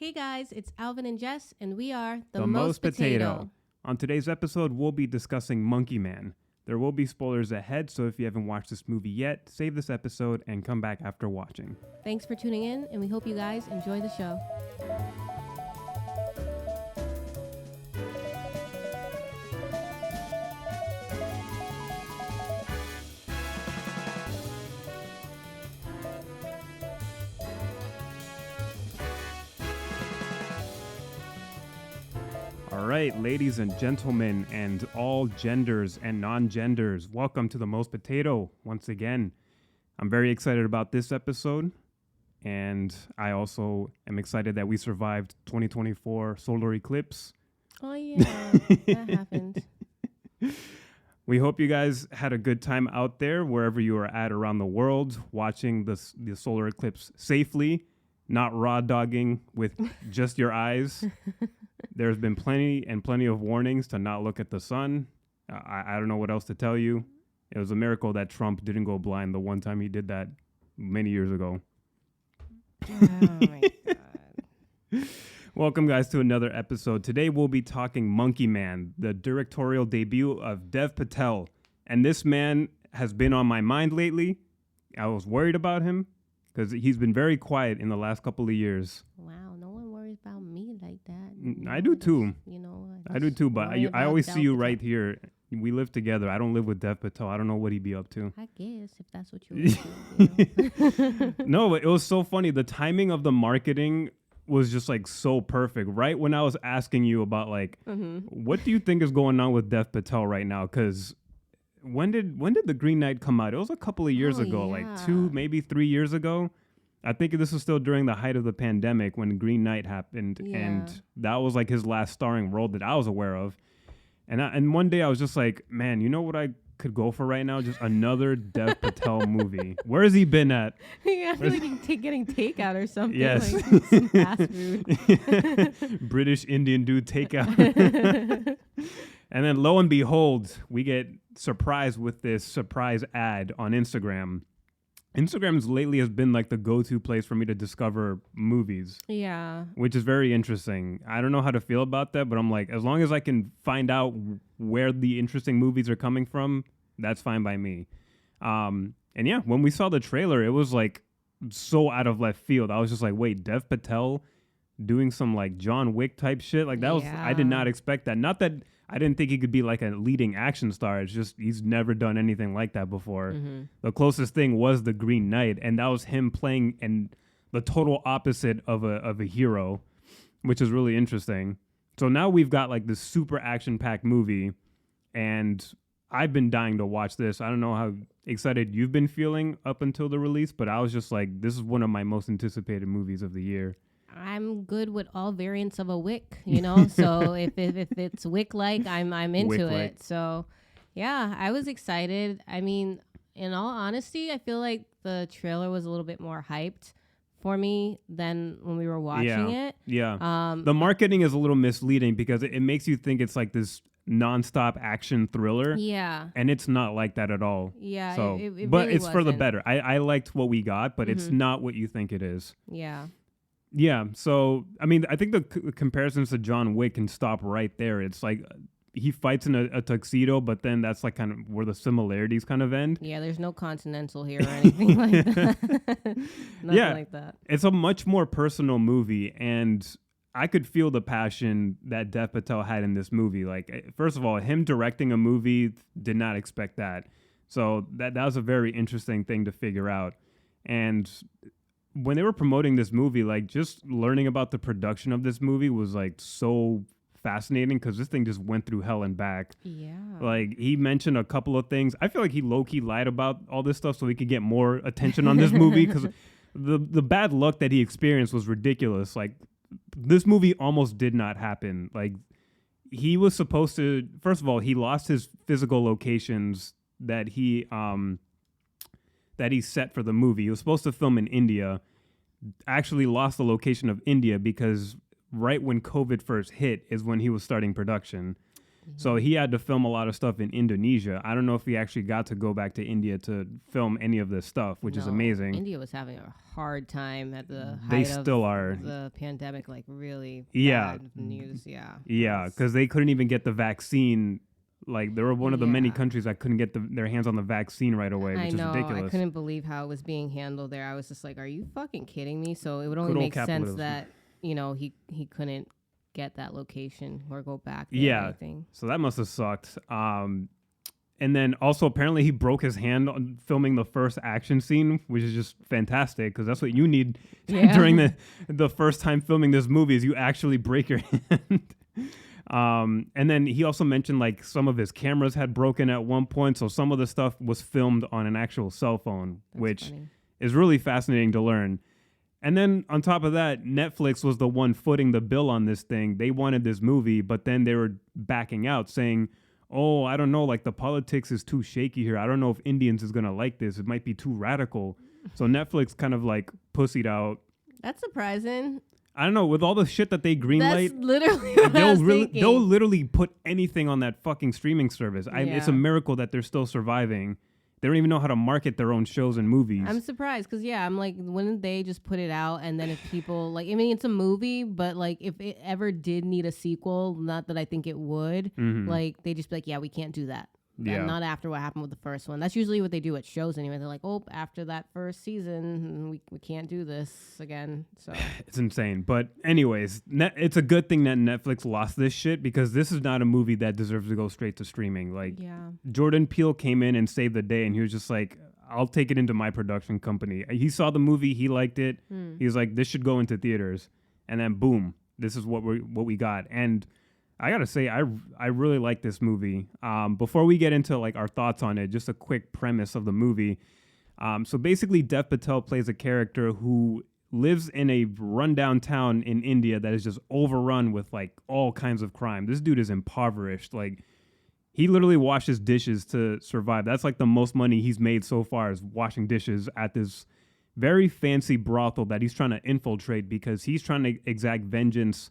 Hey guys, it's Alvin and Jess, and we are The Most Potato. On today's episode, we'll be discussing Monkey Man. There will be spoilers ahead, so if you haven't watched this movie yet, save this episode and come back after watching. Thanks for tuning in, and we hope you guys enjoy the show. All right, ladies and gentlemen, and all genders and non-genders, welcome to The Most Potato once again. I'm very excited about this episode, and I also am excited that we survived 2024 solar eclipse. Oh yeah, that happened. We hope you guys had a good time out there, wherever you are at around the world, watching the solar eclipse safely, not raw dogging with just your eyes. There's been plenty of warnings to not look at the sun. I don't know what else to tell you. It was a miracle that Trump didn't go blind the one time he did that many years ago. Oh my god. Welcome, guys, to another episode. Today, we'll be talking Monkey Man, the directorial debut of Dev Patel. And this man has been on my mind lately. I was worried about him because he's been very quiet in the last couple of years. Wow, no one worries about me like that. I do too. I I do too, but worry I about always Dev see you Patel. right here. We live together. I don't live with Dev Patel. I don't know what he'd be up to. I guess if that's what you want to. No, it was so funny. The timing of the marketing was just like so perfect. Right when I was asking you about like, what do you think is going on with Dev Patel right now? Because when did the Green Knight come out? It was a couple of years Oh, ago, yeah. like 2, maybe 3 years ago. I think this was still during the height of the pandemic when Green Knight happened, Yeah. and that was like his last starring role that I was aware of. And one day I was just like, man, you know what I could go for right now? Just another Dev Patel movie. Where has he been at? Yeah, I feel like you're getting takeout or something. Yes. Like some fast food. British Indian dude takeout. And then lo and behold, we get surprised with this surprise ad on Instagram. Instagram's lately has been like the go-to place for me to discover movies, Yeah. which is very interesting. I don't know how to feel about that, but I'm like, as long as I can find out where the interesting movies are coming from, that's fine by me. And yeah, when we saw the trailer, it was like so out of left field. I was just like, wait, Dev Patel doing some like John Wick type shit? Like that was, I did not expect that. Not that I didn't think he could be like a leading action star. It's just he's never done anything like that before. The closest thing was the Green Knight, and that was him playing in the total opposite of a hero, which is really interesting. So now we've got like this super action-packed movie, and I've been dying to watch this. I don't know how excited you've been feeling up until the release, but I was just like, this is one of my most anticipated movies of the year. I'm good with all variants of a Wick, so if it's Wick-like, I'm into Wick-like. it. So yeah, I was excited. I mean, in all honesty, I feel like the trailer was a little bit more hyped for me than when we were watching it. Yeah. The marketing is a little misleading because it makes you think it's like this nonstop action thriller. Yeah. And it's not like that at all. Yeah. So, it but really it's for the wasn't. better. I liked what we got, but it's not what you think it is. Yeah. Yeah. So, I mean, I think the comparisons to John Wick can stop right there. It's like he fights in a tuxedo, but then that's like kind of where the similarities kind of end. Yeah, there's no Continental here or anything like that. Nothing like that. It's a much more personal movie, and I could feel the passion that Dev Patel had in this movie. Like, first of all, him directing a movie, did not expect that. So that was a very interesting thing to figure out. And when they were promoting this movie, like just learning about the production of this movie was like so fascinating because this thing just went through hell and back. Yeah. Like he mentioned a couple of things. I feel like he low-key lied about all this stuff so he could get more attention on this movie because the bad luck that he experienced was ridiculous. Like this movie almost did not happen. Like he was supposed to, first of all, he lost his physical locations that he set for the movie. He was supposed to film in India, actually lost the location of India because right when COVID first hit is when he was starting production. So he had to film a lot of stuff in Indonesia. I don't know if he actually got to go back to India to film any of this stuff, which is amazing. India was having a hard time at the They height still of are. the pandemic, like really Yeah. bad news. Yeah. Yeah, because they couldn't even get the vaccine. Like, they were one of the many countries that couldn't get their hands on the vaccine right away, which is ridiculous. I couldn't believe how it was being handled there. I was just like, are you fucking kidding me? So it would only make sense that, you know, he couldn't get that location or go back there. Yeah, so that must have sucked. And then also apparently he broke his hand on filming the first action scene, which is just fantastic because that's what you need during the first time filming this movie is you actually break your hand. And then he also mentioned like some of his cameras had broken at one point, so some of the stuff was filmed on an actual cell phone, which is really fascinating to learn. And then on top of that, Netflix was the one footing the bill on this thing. They wanted this movie, but then they were backing out saying, oh, I don't know, like the politics is too shaky here. I don't know if Indians is going to like this. It might be too radical. So Netflix kind of like pussied out. That's surprising. I don't know, with all the shit that they greenlight, that's literally what they'll literally put anything on that fucking streaming service. It's a miracle that they're still surviving. They don't even know how to market their own shows and movies. I'm surprised because, I'm like, wouldn't they just put it out? And then if people, like, I mean, it's a movie, but, like, if it ever did need a sequel, not that I think it would, like, they just be like, yeah, we can't do that. Yeah. Not after what happened with the first one. That's usually what they do at shows anyway. They're like, oh, after that first season, we can't do this again. So it's insane. But anyways, it's a good thing that Netflix lost this shit because this is not a movie that deserves to go straight to streaming. Like, Jordan Peele came in and saved the day, and he was just like, I'll take it into my production company. He saw the movie. He liked it. He was like, this should go into theaters. And then boom, this is what we got. And I gotta say, I really like this movie. Before we get into like our thoughts on it, just a quick premise of the movie. So basically, Dev Patel plays a character who lives in a rundown town in India that is just overrun with like all kinds of crime. This dude is impoverished. Like, he literally washes dishes to survive. That's like the most money he's made so far is washing dishes at this very fancy brothel that he's trying to infiltrate because he's trying to exact vengeance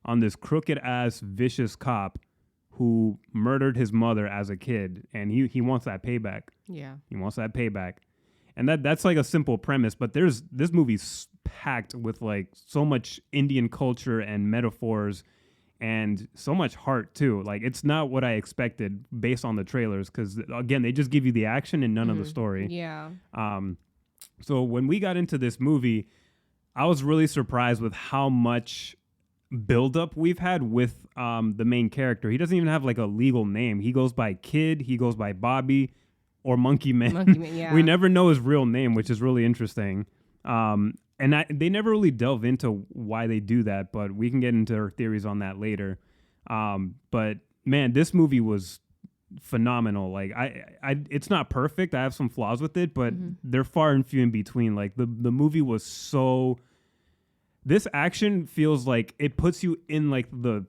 on this crooked-ass, vicious cop who murdered his mother as a kid, and he wants that payback. Yeah. He wants that payback. And that's like a simple premise, but this movie's packed with like so much Indian culture and metaphors and so much heart too. Like, it's not what I expected based on the trailers because, again, they just give you the action and none of the story. Yeah. So when we got into this movie, I was really surprised with how much buildup we've had with the main character. He doesn't even have like a legal name. He goes by Kid, he goes by Bobby, or Monkey Man. Yeah. We never know his real name, which is really interesting. They never really delve into why they do that, but we can get into our theories on that later. But man, this movie was phenomenal. Like, it's not perfect. I have some flaws with it, but they're far and few in between. Like, the movie was so. This action feels like it puts you in like the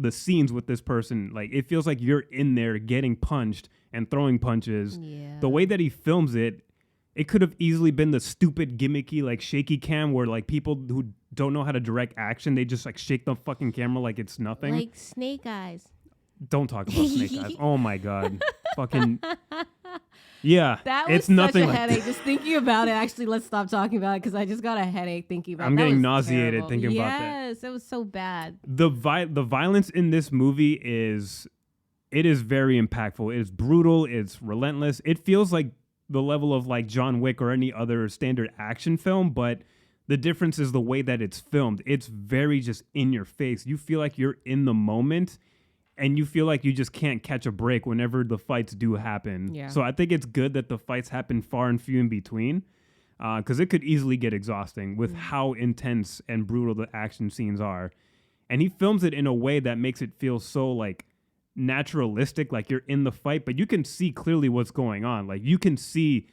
scenes with this person. Like, it feels like you're in there getting punched and throwing punches. Yeah. The way that he films it, it could have easily been the stupid gimmicky like shaky cam where like people who don't know how to direct action, they just like shake the fucking camera like it's nothing. Like Snake Eyes. Don't talk about Snake Eyes. Oh my god. Fucking yeah, that was it's such nothing a like headache. Just thinking about it. Actually, let's stop talking about it because I just got a headache thinking about it. I'm getting nauseated terrible. thinking about that. Yes, it was so bad. The violence in this movie is very impactful. It's brutal. It's relentless. It feels like the level of like John Wick or any other standard action film, but the difference is the way that it's filmed. It's very just in your face. You feel like you're in the moment. And you feel like you just can't catch a break whenever the fights do happen. Yeah. So I think it's good that the fights happen far and few in between because it could easily get exhausting with how intense and brutal the action scenes are. And he films it in a way that makes it feel so like naturalistic, like you're in the fight, but you can see clearly what's going on. Like, you can see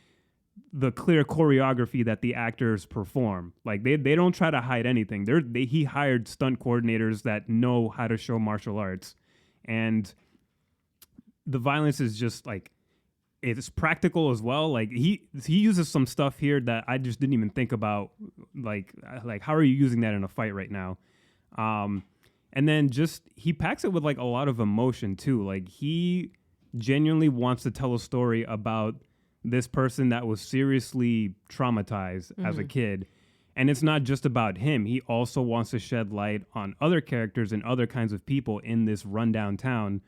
the clear choreography that the actors perform. Like, they don't try to hide anything. He hired stunt coordinators that know how to show martial arts. And the violence is just like, it's practical as well. Like, he uses some stuff here that I just didn't even think about. Like how are you using that in a fight right now? And And then just he packs it with like a lot of emotion too. Like he genuinely wants to tell a story about this person that was seriously traumatized as a kid. And it's not just about him. He also wants to shed light on other characters and other kinds of people in this rundown town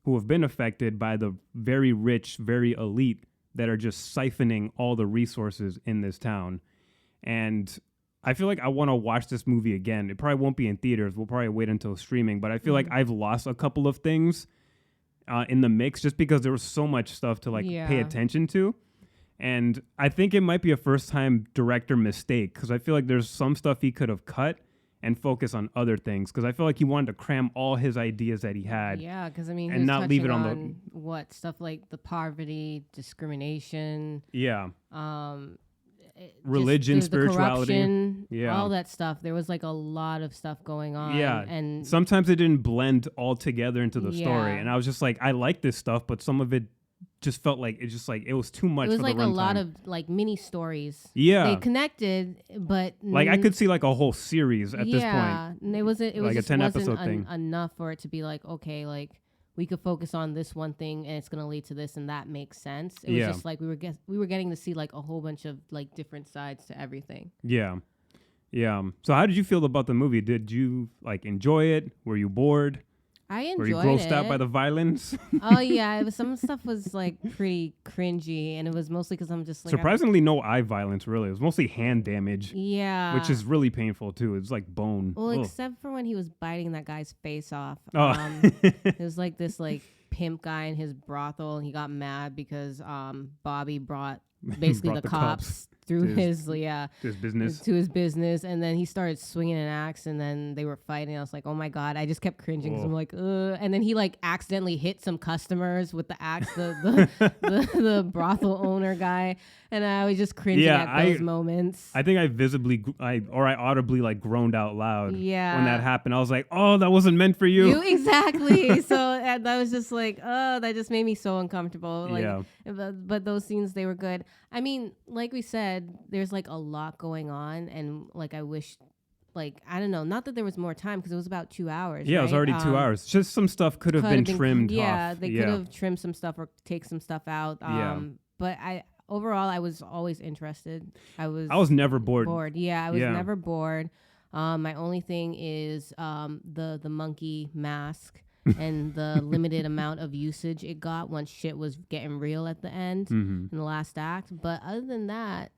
who have been affected by the very rich, very elite that are just siphoning all the resources in this town. And I feel like I want to watch this movie again. It probably won't be in theaters. We'll probably wait until streaming. But I feel like I've lost a couple of things in the mix just because there was so much stuff to like pay attention to. And I think it might be a first-time director mistake because I feel like there's some stuff he could have cut and focus on other things because I feel like he wanted to cram all his ideas that he had. Yeah, because I mean, and not leave it on the what stuff like the poverty, discrimination. Yeah. Religion, spirituality, all that stuff. There was like a lot of stuff going on. Yeah, and sometimes it didn't blend all together into the story, and I was just like, I like this stuff, but some of it just felt like it was too much. It was for like the a lot time. of like mini stories. Yeah, they connected, but like I could see like a whole series at this point. Yeah, and it was like a 10-episode thing enough for it to be like, okay, like we could focus on this one thing and it's going to lead to this and that makes sense. It was just like we were getting to see like a whole bunch of like different sides to everything. Yeah. Yeah. So how did you feel about the movie? Did you like enjoy it? Were you bored? I enjoyed it. Were you grossed out by the violence? Oh yeah, some stuff was like pretty cringy, and it was mostly because I'm just like surprisingly no eye violence. Really, it was mostly hand damage. Yeah, which is really painful too. It's like bone. Well, except for when he was biting that guy's face off. Oh. It was like this like pimp guy in his brothel, and he got mad because Bobby brought basically the cops through his business, and then he started swinging an axe, and then they were fighting. I was like, oh my god! I just kept cringing because I'm like, ugh. And then he like accidentally hit some customers with the axe, the brothel owner guy, and I was just cringing at those moments. I think I audibly like groaned out loud. When that happened. I was like, oh, that wasn't meant for you. Exactly. So that was just like, oh, that just made me so uncomfortable. Like, but those scenes, they were good. I mean, like we said, there's like a lot going on, and like I wish, like I don't know, not that there was more time because it was about 2 hours. Yeah, right? It was already 2 hours. Just some stuff could have been trimmed. Yeah, they could have trimmed some stuff or take some stuff out. But overall, I was always interested. I was never bored. Yeah, I was never bored. My only thing is the monkey mask. And the limited amount of usage it got once shit was getting real at the end in the last act. But other than that,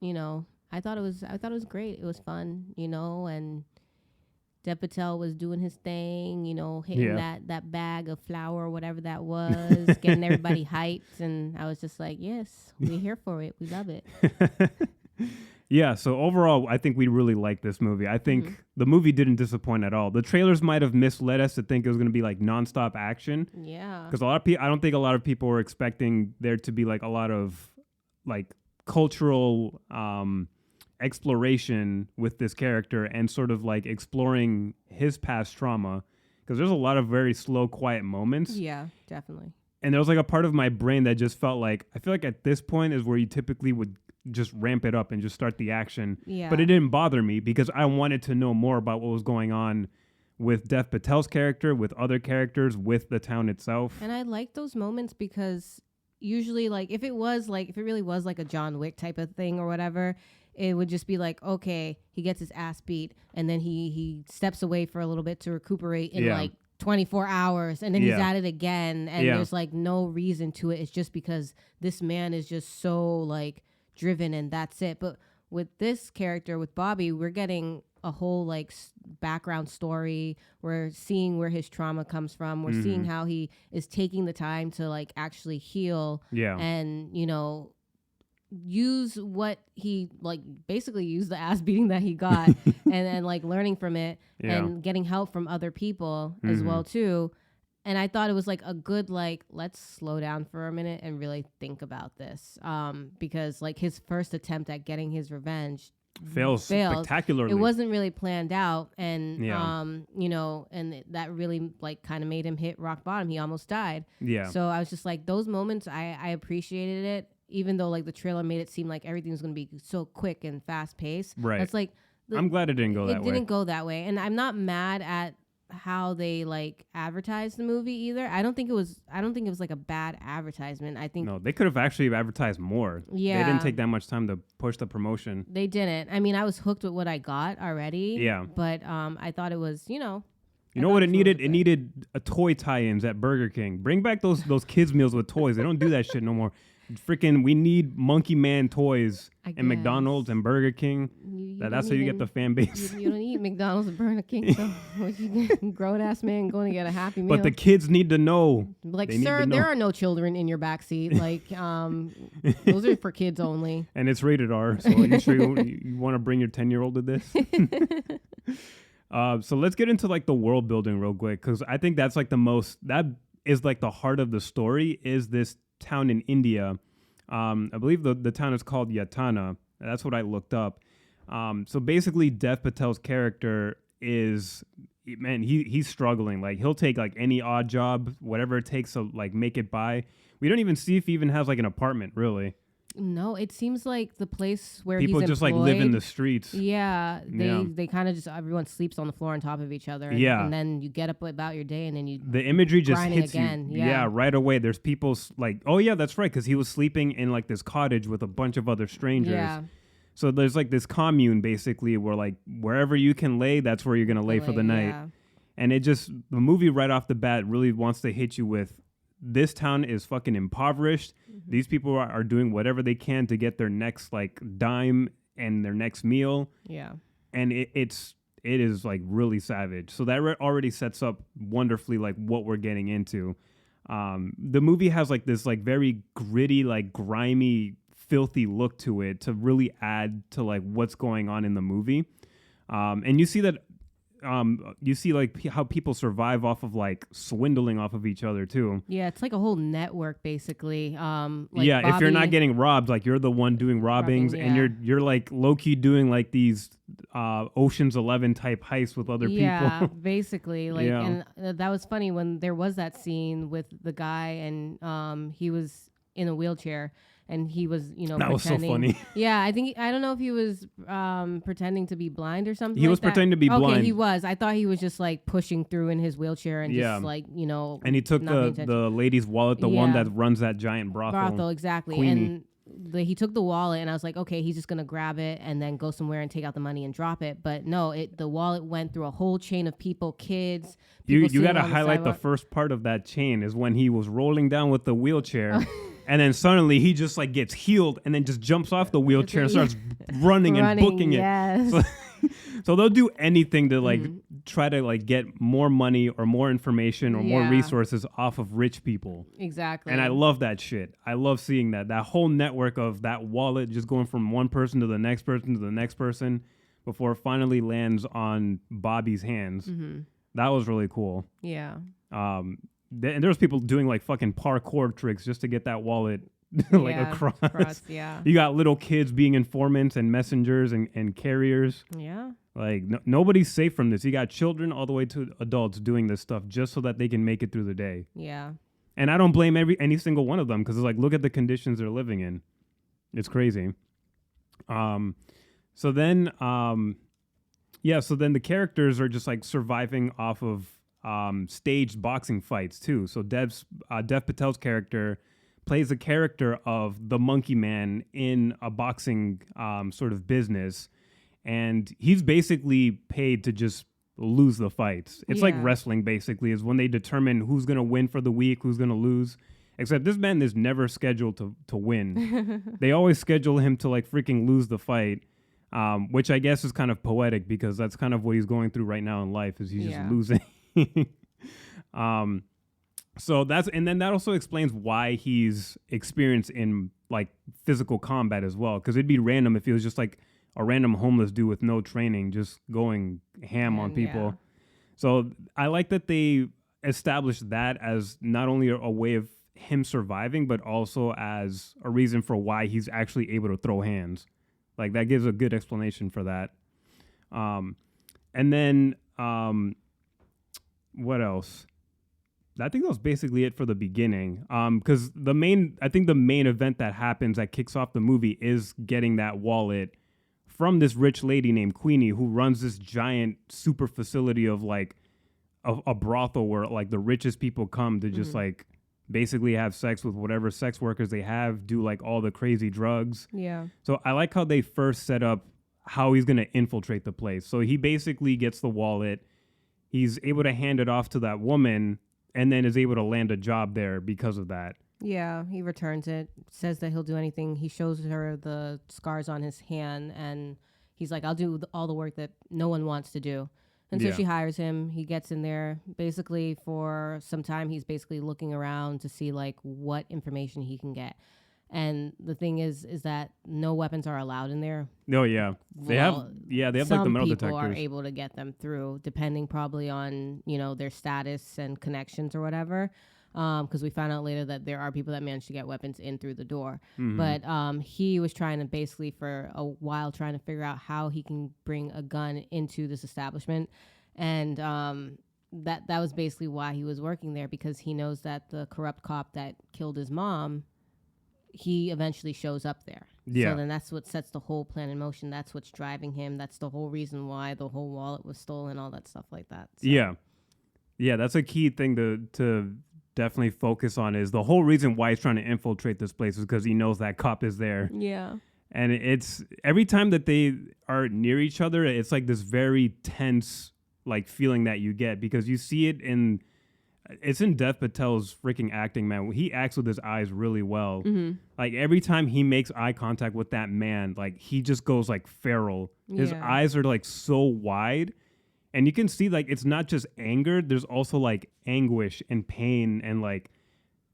you know, I thought it was great. It was fun, you know, and Dev Patel was doing his thing, you know, hitting that bag of flour or whatever that was, getting everybody hyped, and I was just like, yes, we're here for it. We love it. Yeah, so overall, I think we really liked this movie. I think the movie didn't disappoint at all. The trailers might have misled us to think it was going to be like nonstop action. Yeah. Because I don't think a lot of people were expecting there to be like a lot of like cultural exploration with this character and sort of like exploring his past trauma. Because there's a lot of very slow, quiet moments. Yeah, definitely. And there was like a part of my brain that just felt like, I feel like at this point is where you typically would just ramp it up and just start the action. Yeah. But it didn't bother me because I wanted to know more about what was going on with Dev Patel's character, with other characters, with the town itself. And I like those moments because usually like if it really was like a John Wick type of thing or whatever, it would just be like, okay, he gets his ass beat and then he steps away for a little bit to recuperate in like 24 hours and then he's at it again and there's like no reason to it. It's just because this man is just so like driven and that's it. But with this character, with Bobby, we're getting a whole like background story. We're seeing where his trauma comes from. We're seeing how he is taking the time to like actually heal and, you know, use what he like basically use the ass beating that he got and like learning from it and getting help from other people as well too. And I thought it was like a good, like, let's slow down for a minute and really think about this. Because like his first attempt at getting his revenge failed spectacularly. It wasn't really planned out. And, you know, and that really like kind of made him hit rock bottom. He almost died. Yeah. So I was just like, those moments, I appreciated it, even though like the trailer made it seem like everything was going to be so quick and fast paced. Right. It's like, I'm glad it didn't go that way. It didn't go that way. And I'm not mad at how they like advertised the movie either. I don't think it was like a bad advertisement. I think no, they could have actually advertised more. Yeah. They didn't take that much time to push the promotion. They didn't. I mean, I was hooked with what I got already. Yeah. But I thought it was, You know what it needed? It needed a toy tie-ins at Burger King. Bring back those kids meals with toys. They don't do that shit no more. Freaking, we need Monkey Man toys in McDonald's and Burger King. That's how you get the fan base. You don't eat McDonald's and Burger King, so what you get, grown ass man going to get a Happy Meal. But the kids need to know. Like, sir, there are no children in your backseat. Like, those are for kids only. And it's rated R. So are you sure you want to bring your 10-year-old to this? So let's get into like the world building real quick, because I think that's like that is like the heart of the story, is this town in India. I believe the town is called Yatana. That's what I looked up. So basically Dev Patel's character is, man, he's struggling. Like, he'll take like any odd job, whatever it takes to like make it by. We don't even see if he even has like an apartment, really. No, it seems like the place where people he's just employed, like live in the streets. Yeah, they kind of just, everyone sleeps on the floor on top of each other. And then you get up about your day, and then the imagery just hits again. you. Yeah, right away. There's people like, oh yeah, that's right, because he was sleeping in like this cottage with a bunch of other strangers. Yeah. So there's like this commune basically where like wherever you can lay, that's where you're gonna lay for the night. Yeah. And the movie right off the bat really wants to hit you with, this town is fucking impoverished. Mm-hmm. These people are doing whatever they can to get their next like dime and their next meal. Yeah. And it is like really savage. So that already sets up wonderfully like what we're getting into. The movie has like this like very gritty, like grimy, filthy look to it to really add to like what's going on in the movie. And you see that like how people survive off of like swindling off of each other too. Yeah, it's like a whole network basically. If you're not getting robbed, like you're the one doing robbings, and you're like low key doing like these Ocean's 11 type heists with other people. Yeah, basically. Like, and that was funny when there was that scene with the guy, and he was in a wheelchair. And he was, that was so funny. Yeah, I don't know if he was pretending to be blind or something. He was pretending to be blind. Okay, he was. I thought he was just like pushing through in his wheelchair and just like, And he took the lady's wallet, the one that runs that giant brothel. Exactly. Queenie. And he took the wallet, and I was like, okay, he's just gonna grab it and then go somewhere and take out the money and drop it. But no, the wallet went through a whole chain of people, kids. You got to highlight the first part of that chain is when he was rolling down with the wheelchair. And then suddenly he just like gets healed and then just jumps off the wheelchair and starts running and booking yes. it. So they'll do anything to like try to like get more money or more information or more resources off of rich people. Exactly. And I love that shit. I love seeing that whole network of that wallet just going from one person to the next person to the next person before it finally lands on Bobby's hands. Mm-hmm. That was really cool. Yeah. And there was people doing like fucking parkour tricks just to get that wallet across. Yeah. You got little kids being informants and messengers and carriers. Yeah. Like nobody's safe from this. You got children all the way to adults doing this stuff just so that they can make it through the day. Yeah. And I don't blame any single one of them, because it's like, look at the conditions they're living in. It's crazy. So then the characters are just like surviving off of staged boxing fights too. So Dev Patel's character plays the character of the Monkey Man in a boxing sort of business, and he's basically paid to just lose the fights. It's like wrestling basically, is when they determine who's gonna win for the week, who's gonna lose. Except this man is never scheduled to win. They always schedule him to like freaking lose the fight. Which I guess is kind of poetic, because that's kind of what he's going through right now in life, is he's just losing. So then that also explains why he's experienced in like physical combat as well, because it'd be random if he was just like a random homeless dude with no training just going ham on people. So I like that they established that as not only a way of him surviving, but also as a reason for why he's actually able to throw hands. Like, that gives a good explanation for that. And then what else? I think that was basically it for the beginning. Because the main event that happens that kicks off the movie is getting that wallet from this rich lady named Queenie, who runs this giant super facility of like a brothel where like the richest people come to just like basically have sex with whatever sex workers they have, do like all the crazy drugs. Yeah. So I like how they first set up how he's going to infiltrate the place. So he basically gets the wallet. He's able to hand it off to that woman and then is able to land a job there because of that. Yeah, he returns it, says that he'll do anything. He shows her the scars on his hand, and he's like, I'll do all the work that no one wants to do. And so she hires him. He gets in there. Basically, for some time, he's basically looking around to see, like, what information he can get. And the thing is that no weapons are allowed in there. Oh, yeah. They have like the metal detectors. Some people are able to get them through, depending probably on, you know, their status and connections or whatever. Because we found out later that there are people that manage to get weapons in through the door. But he was trying to basically for a while trying to figure out how he can bring a gun into this establishment. And that was basically why he was working there, because he knows that the corrupt cop that killed his mom, he eventually shows up there. Yeah. So then that's what sets the whole plan in motion. That's what's driving him. That's the whole reason why the whole wallet was stolen, all that stuff like that. So. Yeah. Yeah, that's a key thing to definitely focus on, is the whole reason why he's trying to infiltrate this place is because he knows that cop is there. Yeah. And it's every time that they are near each other, it's like this very tense like feeling that you get, because you see it in Dev Patel's freaking acting, man. He acts with his eyes really well. Like every time he makes eye contact with that man, like he just goes like feral. His eyes are like so wide. And you can see, like, it's not just anger. There's also, like, anguish and pain and, like,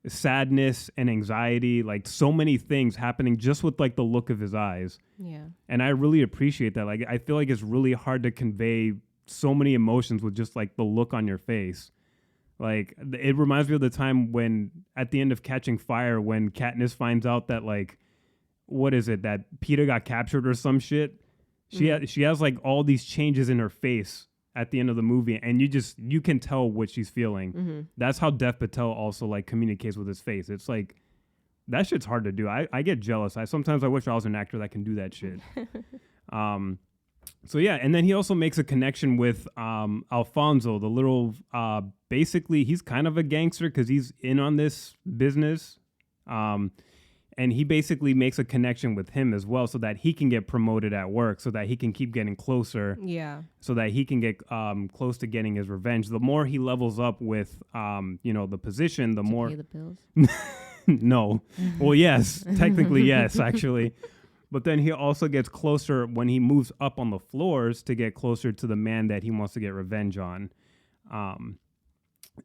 sadness and anxiety. Like, so many things happening just with, like, the look of his eyes. Yeah. And I really appreciate that. Like, I feel like it's really hard to convey so many emotions with just, like, the look on your face. Like, it reminds me of the time when, at the end of Catching Fire, when Katniss finds out that, like, what is it, that Peter got captured or some shit. She has, like, all these changes in her face at the end of the movie, and you can tell what she's feeling. That's how Dev Patel also like communicates with his face. It's like that shit's hard to do. I get jealous. Sometimes I wish I was an actor that can do that shit. So yeah, and then he also makes a connection with Alfonso, the little basically he's kind of a gangster because he's in on this business. And he basically makes a connection with him as well so that he can get promoted at work, so that he can keep getting closer. Yeah. So that he can get close to getting his revenge. The more he levels up with, the position, the more... Pay the bills? No. Well, yes. Technically, yes, actually. But then he also gets closer when he moves up on the floors to get closer to the man that he wants to get revenge on. And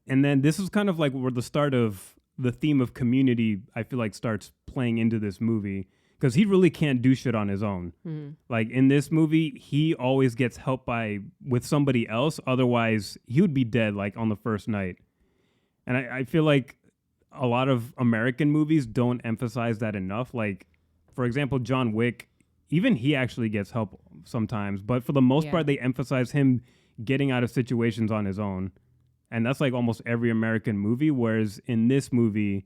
then this is kind of like where the start of the theme of community, I feel like, starts playing into this movie, because he really can't do shit on his own. Like in this movie, he always gets help with somebody else. Otherwise, he would be dead like on the first night. And I feel like a lot of American movies don't emphasize that enough. Like, for example, John Wick, even he actually gets help sometimes. But for the most part, they emphasize him getting out of situations on his own. And that's like almost every American movie. Whereas in this movie,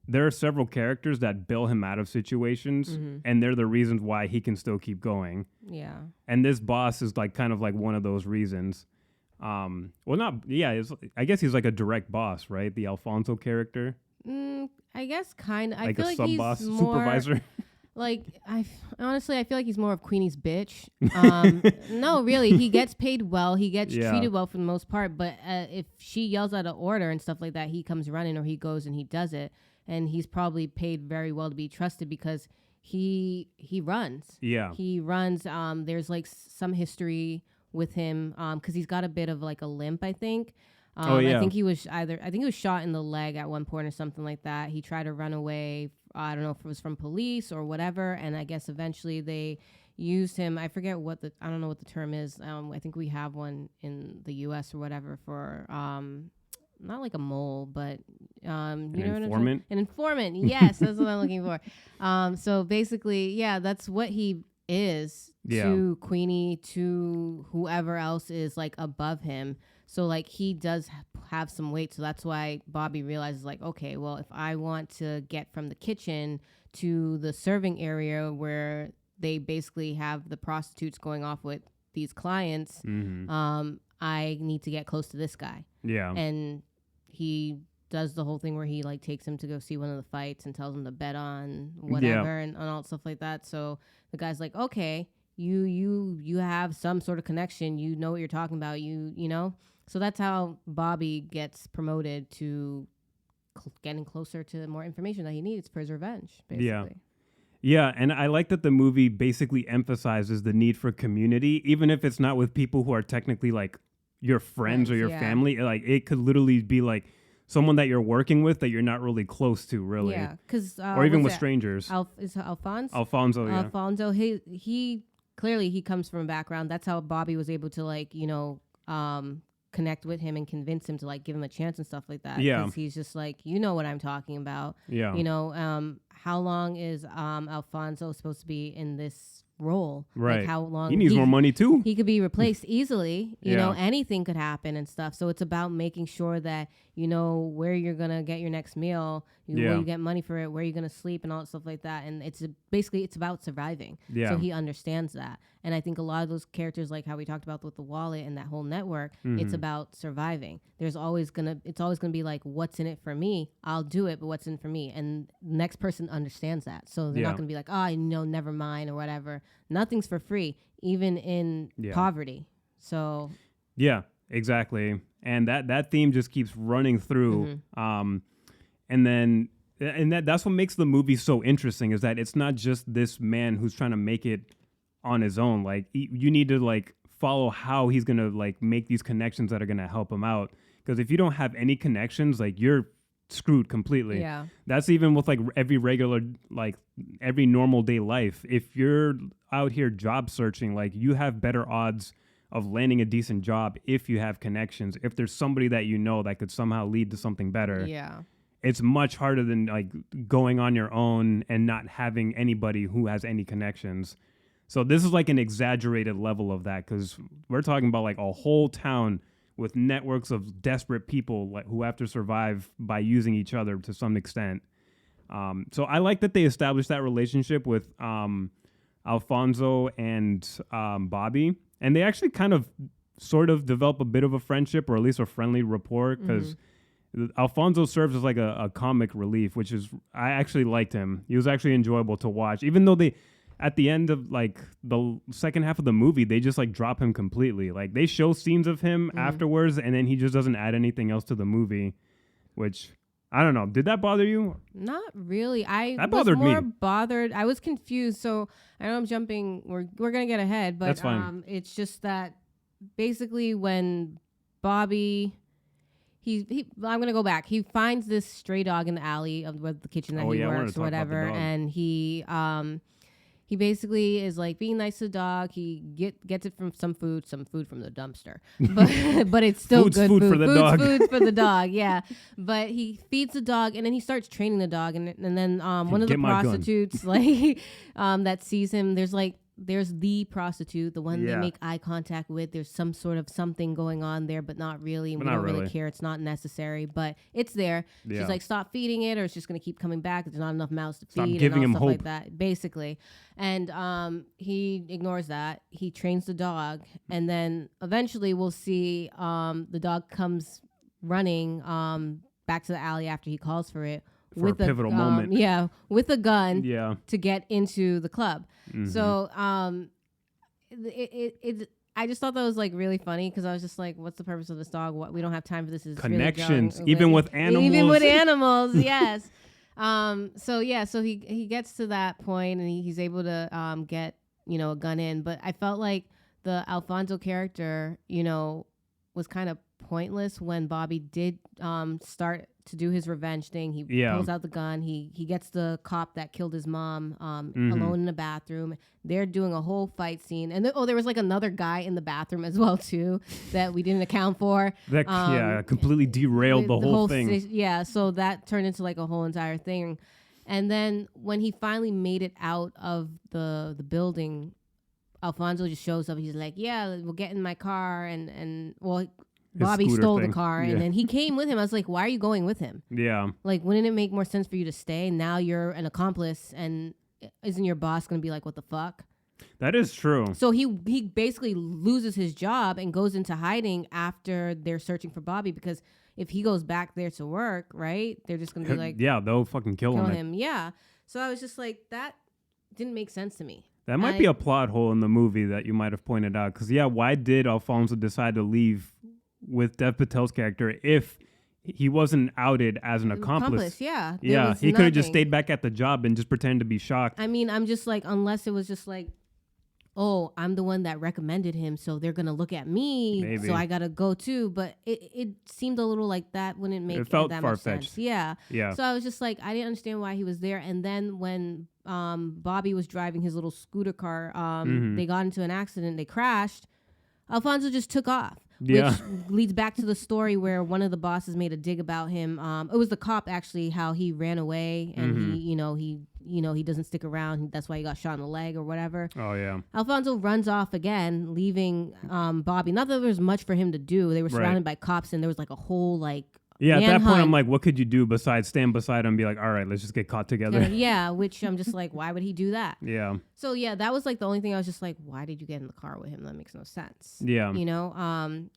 there are several characters that bail him out of situations, and they're the reasons why he can still keep going. Yeah. And this boss is like kind of like one of those reasons. I guess he's like a direct boss, right? The Alfonso character. I guess kind of. Like I feel a like sub-boss, he's more, supervisor. Like, honestly, I feel like he's more of Queenie's bitch. No, really, he gets paid well. He gets treated well for the most part. But if she yells out an order and stuff like that, he comes running, or he goes and he does it. And he's probably paid very well to be trusted because he runs. Yeah, he runs. There's like some history with him because he's got a bit of like a limp, I think. I think he was shot in the leg at one point or something like that. He tried to run away. I don't know if it was from police or whatever. And I guess eventually they used him. I forget I don't know what the term is. I think we have one in the U.S. or whatever for, not like a mole, but, an informant? An informant. Yes, that's what I'm looking for. So basically, that's what he is to Queenie, to whoever else is like above him. So like he does have some weight. So that's why Bobby realizes like, okay, well, if I want to get from the kitchen to the serving area where they basically have the prostitutes going off with these clients, I need to get close to this guy. Yeah. And he does the whole thing where he like takes him to go see one of the fights and tells him to bet on whatever and all stuff like that. So the guy's like, okay, you have some sort of connection. You know what you're talking about. You know. So that's how Bobby gets promoted to getting closer to more information that he needs for his revenge, basically. Yeah, and I like that the movie basically emphasizes the need for community, even if it's not with people who are technically like your friends or your family. Like it could literally be like someone that you're working with that you're not really close to, really. Yeah, because or even with strangers. Is Alphonse? Alfonso, yeah. Alfonso, he clearly he comes from a background. That's how Bobby was able to like connect with him and convince him to like give him a chance and stuff like that. Yeah, because he's just like, you know what I'm talking about. Yeah, how long is Alfonso supposed to be in this role? Right. Like how long he needs more money too. He could be replaced easily. You know, anything could happen and stuff. So it's about making sure that you know where you're gonna get your next meal, where you get money for it, where you're gonna sleep, and all that stuff like that. And it's basically it's about surviving. Yeah. So he understands that. And I think a lot of those characters, like how we talked about with the wallet and that whole network, it's about surviving. It's always gonna be like, what's in it for me? I'll do it, but what's in for me? And the next person understands that. So they're not gonna be like, oh, never mind or whatever. Nothing's for free, even in poverty. So yeah, exactly. And that theme just keeps running through. And that's what makes the movie so interesting, is that it's not just this man who's trying to make it on his own. Like you need to like follow how he's gonna like make these connections that are gonna help him out. Because if you don't have any connections, like you're screwed completely. Yeah. That's even with like every normal day life. If you're out here job searching, like you have better odds of landing a decent job if you have connections. If there's somebody that you know that could somehow lead to something better. Yeah. It's much harder than like going on your own and not having anybody who has any connections. So this is like an exaggerated level of that, because we're talking about like a whole town with networks of desperate people like who have to survive by using each other to some extent. So I like that they established that relationship with Alfonso and Bobby, and they actually kind of sort of develop a bit of a friendship, or at least a friendly rapport, because Alfonso serves as like a comic relief, which is, I actually liked him. He was actually enjoyable to watch, even though at the end of like the second half of the movie, they just like drop him completely. Like they show scenes of him afterwards, and then he just doesn't add anything else to the movie, which I don't know. Did that bother you? Not really. That bothered was more me. bothered. I was confused. So I know I'm jumping. We're gonna get ahead, but that's fine. It's just that basically when Bobby. I'm gonna go back. He finds this stray dog in the alley of the kitchen that he works or whatever, and he basically is like being nice to the dog. He gets it from some food from the dumpster, but it's still good food for the dog. Food for the dog, yeah. But he feeds the dog, and then he starts training the dog, and then one of the prostitutes like that sees him. There's the prostitute, the one they make eye contact with. There's some sort of something going on there, but not really. And we don't really care. It's not necessary, but it's there. Yeah. She's like, stop feeding it, or it's just going to keep coming back. There's not enough mouths to feed. Stop giving him stuff hope. Like that, basically. And he ignores that. He trains the dog, and then eventually we'll see the dog comes running back to the alley after he calls for it. For a pivotal moment. Yeah, with a gun to get into the club. Mm-hmm. So I just thought that was like really funny, because I was just like, what's the purpose of this dog? We don't have time for this. It's connections, really even with animals. Even with animals, yes. So he gets to that point, and he's able to get a gun in. But I felt like the Alfonso character, was kind of pointless when Bobby did start to do his revenge thing. He pulls out the gun. He gets the cop that killed his mom alone in the bathroom. They're doing a whole fight scene, and there was like another guy in the bathroom as well too that we didn't account for. That completely derailed the whole thing. So that turned into like a whole entire thing. And then when he finally made it out of the building, Alfonso just shows up. He's like, "Yeah, we'll get in my car," and Bobby stole the car, and then he came with him. I was like, why are you going with him? Yeah. Like, wouldn't it make more sense for you to stay? Now you're an accomplice, and isn't your boss going to be like, what the fuck? That is true. So he basically loses his job and goes into hiding after they're searching for Bobby, because if he goes back there to work, right, they're just gonna be like, yeah, they'll fucking kill him. Yeah. So I was just like, that didn't make sense to me. That might be a plot hole in the movie that you might have pointed out. Because, yeah, why did Alfonso decide to leave with Dev Patel's character if he wasn't outed as an accomplice? Yeah. Yeah, he could have just stayed back at the job and just pretended to be shocked. I mean, I'm just like, unless it was just like, oh, I'm the one that recommended him, so they're going to look at me, Maybe. so I got to go too. But it seemed a little like that wouldn't make it felt that far-fetched. much sense. Yeah. Yeah. So I was just like, I didn't understand why he was there. And then when Bobby was driving his little scooter car, they got into an accident, they crashed, Alfonso just took off. Yeah. Which leads back to the story where one of the bosses made a dig about him. It was the cop, actually, how he ran away and he doesn't stick around. That's why he got shot in the leg or whatever. Oh, yeah. Alfonso runs off again, leaving Bobby. Not that there was much for him to do. They were surrounded by cops, and there was like a whole yeah, at that point, I'm like, what could you do besides stand beside him and be like, all right, let's just get caught together? Yeah, which I'm just like, why would he do that? Yeah. So, yeah, that was like the only thing I was just like, why did you get in the car with him? That makes no sense. Yeah. You know?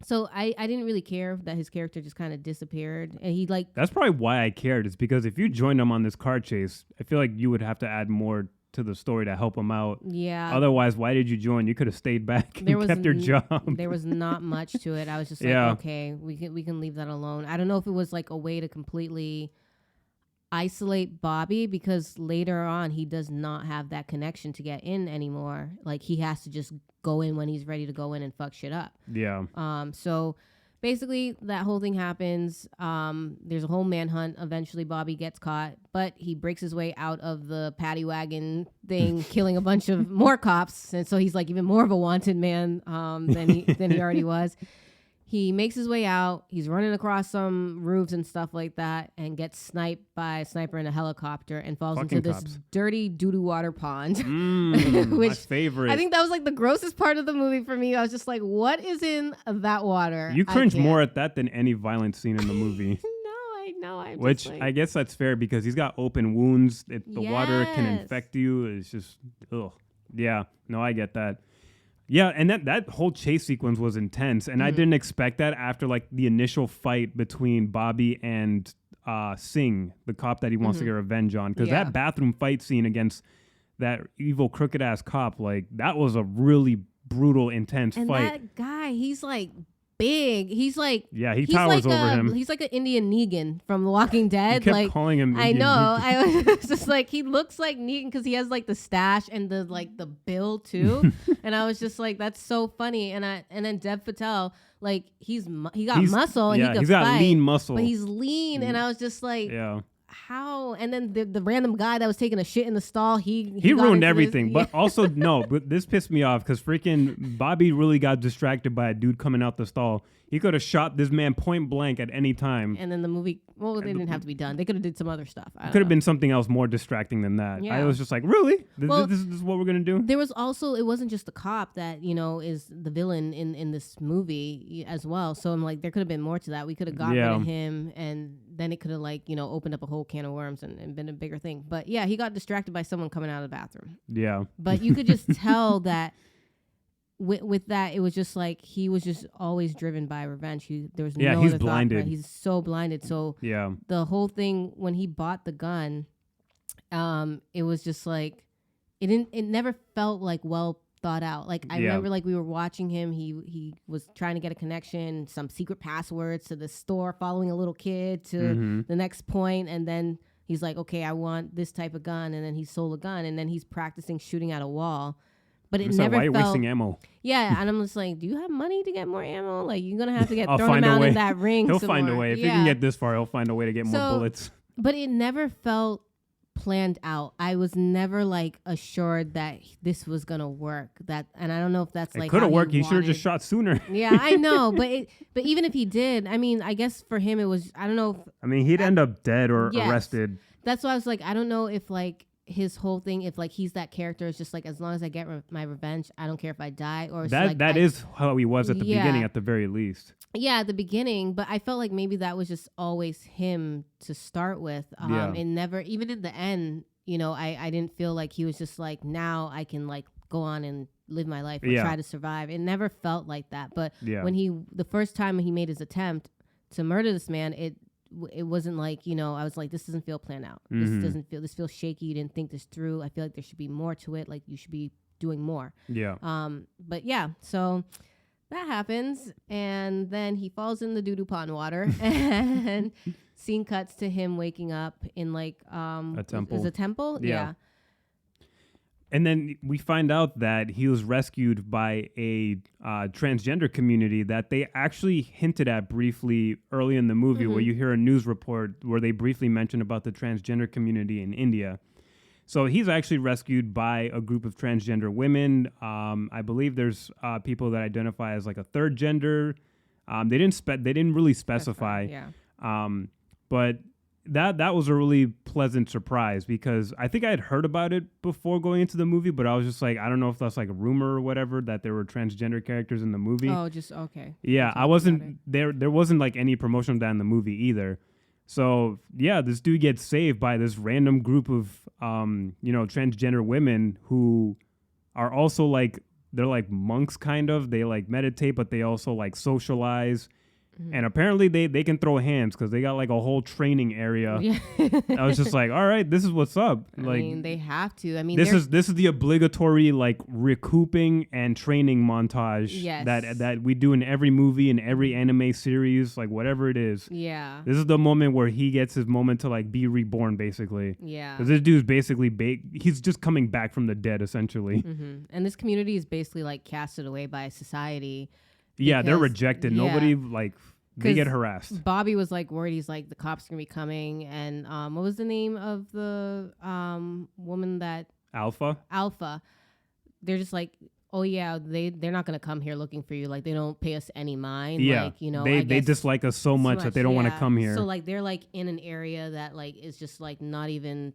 So I didn't really care that his character just kind of disappeared. And he That's probably why I cared, is because if you joined him on this car chase, I feel like you would have to add more to the story to help him out. Yeah. Otherwise, why did you join? You could have stayed back and kept your job. There was not much to it. I was just like, okay, we can leave that alone. I don't know if it was like a way to completely isolate Bobby, because later on he does not have that connection to get in anymore. Like, he has to just go in when he's ready to go in and fuck shit up. Yeah. So basically that whole thing happens. There's a whole manhunt. Eventually Bobby gets caught, but he breaks his way out of the paddy wagon thing, killing a bunch of more cops. And so he's like even more of a wanted man than he already was. He makes his way out. He's running across some roofs and stuff like that, and gets sniped by a sniper in a helicopter and falls into this dirty doo-doo water pond. Which, my favorite. I think that was like the grossest part of the movie for me. I was just like, what is in that water? You cringe more at that than any violent scene in the movie. I know. Which I guess that's fair, because he's got open wounds. The water can infect you. It's just, ugh. Yeah, no, I get that. Yeah, and that whole chase sequence was intense, and I didn't expect that after like the initial fight between Bobby and Singh, the cop that he wants to get revenge on, because that bathroom fight scene against that evil crooked ass cop, like that was a really brutal, intense fight. And that guy, he's like big. He's like, he towers over him. He's like an Indian Negan from The Walking Dead. You kept calling him Indian I know. Negan. I was just like, he looks like Negan because he has like the stash and the bill too. And I was just like, that's so funny. And then Dev Patel, like he got muscle and he could he's got fight, lean muscle, but he's lean. And I was just like, how? And then the random guy that was taking a shit in the stall, he ruined everything. But also, no, but this pissed me off because freaking Bobby really got distracted by a dude coming out the stall. He could have shot this man point blank at any time. And then the movie, well, they didn't have to be done. They could have did some other stuff. It could have been something else more distracting than that. I was just like, really? This is what we're going to do? There was also, it wasn't just the cop that, is the villain in this movie as well. So I'm like, there could have been more to that. We could have got rid of him, and then it could have opened up a whole can of worms and been a bigger thing. But yeah, he got distracted by someone coming out of the bathroom. Yeah. But you could just tell that with that, it was just like he was just always driven by revenge. There was no he's other blinded. Thought, he's so blinded. So the whole thing, when he bought the gun, it was just like it never felt like well thought out. Like I remember, like we were watching him. He was trying to get a connection, some secret passwords to the store, following a little kid to the next point, and then he's like, okay, I want this type of gun, and then he sold a gun, and then he's practicing shooting at a wall. But it never felt... Why are you wasting ammo? Yeah, and I'm just like, do you have money to get more ammo? Like, you're going to have to get thrown out in that ring. He'll find a way. If he can get this far, he'll find a way to get more bullets. But it never felt planned out. I was never, like, assured that this was going to work. And I don't know if that's, like, it could have worked. He should have just shot sooner. Yeah, I know. But even if he did, I mean, I guess for him it was, I don't know. He'd end up dead or arrested. That's why I was like, I don't know if, like, his whole thing, if like he's that character, is just like, as long as I get my revenge, I don't care if I die. Or that is how he was at the beginning, at the very least. Yeah, at the beginning, but I felt like maybe that was just always him to start with. And never, even in the end, I didn't feel like he was just like, now I can like go on and live my life or try to survive. It never felt like that. But when the first time he made his attempt to murder this man, it wasn't like, you know, I was like, this doesn't feel planned out. This feels shaky. You didn't think this through. I feel like there should be more to it. Like you should be doing more. Yeah. But yeah, so that happens, and then he falls in the doo-doo pond water, and scene cuts to him waking up in like a temple. Is a temple? Yeah. And then we find out that he was rescued by a transgender community that they actually hinted at briefly early in the movie, where you hear a news report where they briefly mention about the transgender community in India. So he's actually rescued by a group of transgender women. I believe there's people that identify as like a third gender. They didn't really specify. But that was a really pleasant surprise, because I think I had heard about it before going into the movie, but I was just like, I don't know if that's like a rumor or whatever, that there were transgender characters in the movie. Oh, just okay. Yeah, I wasn't there. There wasn't like any promotion of that in the movie either. So yeah, this dude gets saved by this random group of transgender women who are also like, they're like monks kind of. They like meditate, but they also like socialize. And apparently they can throw hands, because they got like a whole training area. Yeah. I was just like, all right, this is what's up. I mean, they have to. I mean, this is the obligatory like recouping and training montage that we do in every movie, in every anime series, like whatever it is. Yeah. This is the moment where he gets his moment to like be reborn, basically. Yeah. Because this dude's basically he's just coming back from the dead, essentially. And this community is basically like casted away by society. Yeah, they're rejected. Nobody they get harassed. Bobby was like worried. He's like, the cops are gonna be coming. And what was the name of the woman that Alpha? They're just like, oh yeah, they're not gonna come here looking for you. Like they don't pay us any mind. Yeah, like, you know, they dislike us so much that they don't want to come here. So like they're like in an area that like is just like not even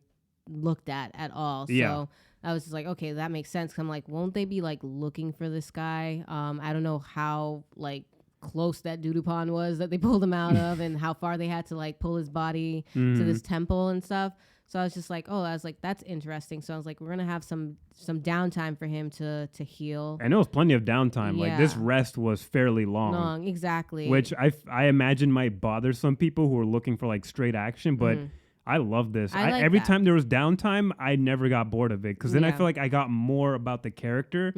looked at all. So I was just like, okay, that makes sense. 'Cause I'm like, won't they be like looking for this guy? I don't know how like close that doo-doo pond was that they pulled him out of, and how far they had to like pull his body to this temple and stuff. So I was just like, oh, I was like, that's interesting. So I was like, we're gonna have some downtime for him to heal. And it was plenty of downtime. Like this rest was fairly long. Exactly. Which I imagine might bother some people who are looking for like straight action, but. I love this. Every time there was downtime, I never got bored of it, because then I feel like I got more about the character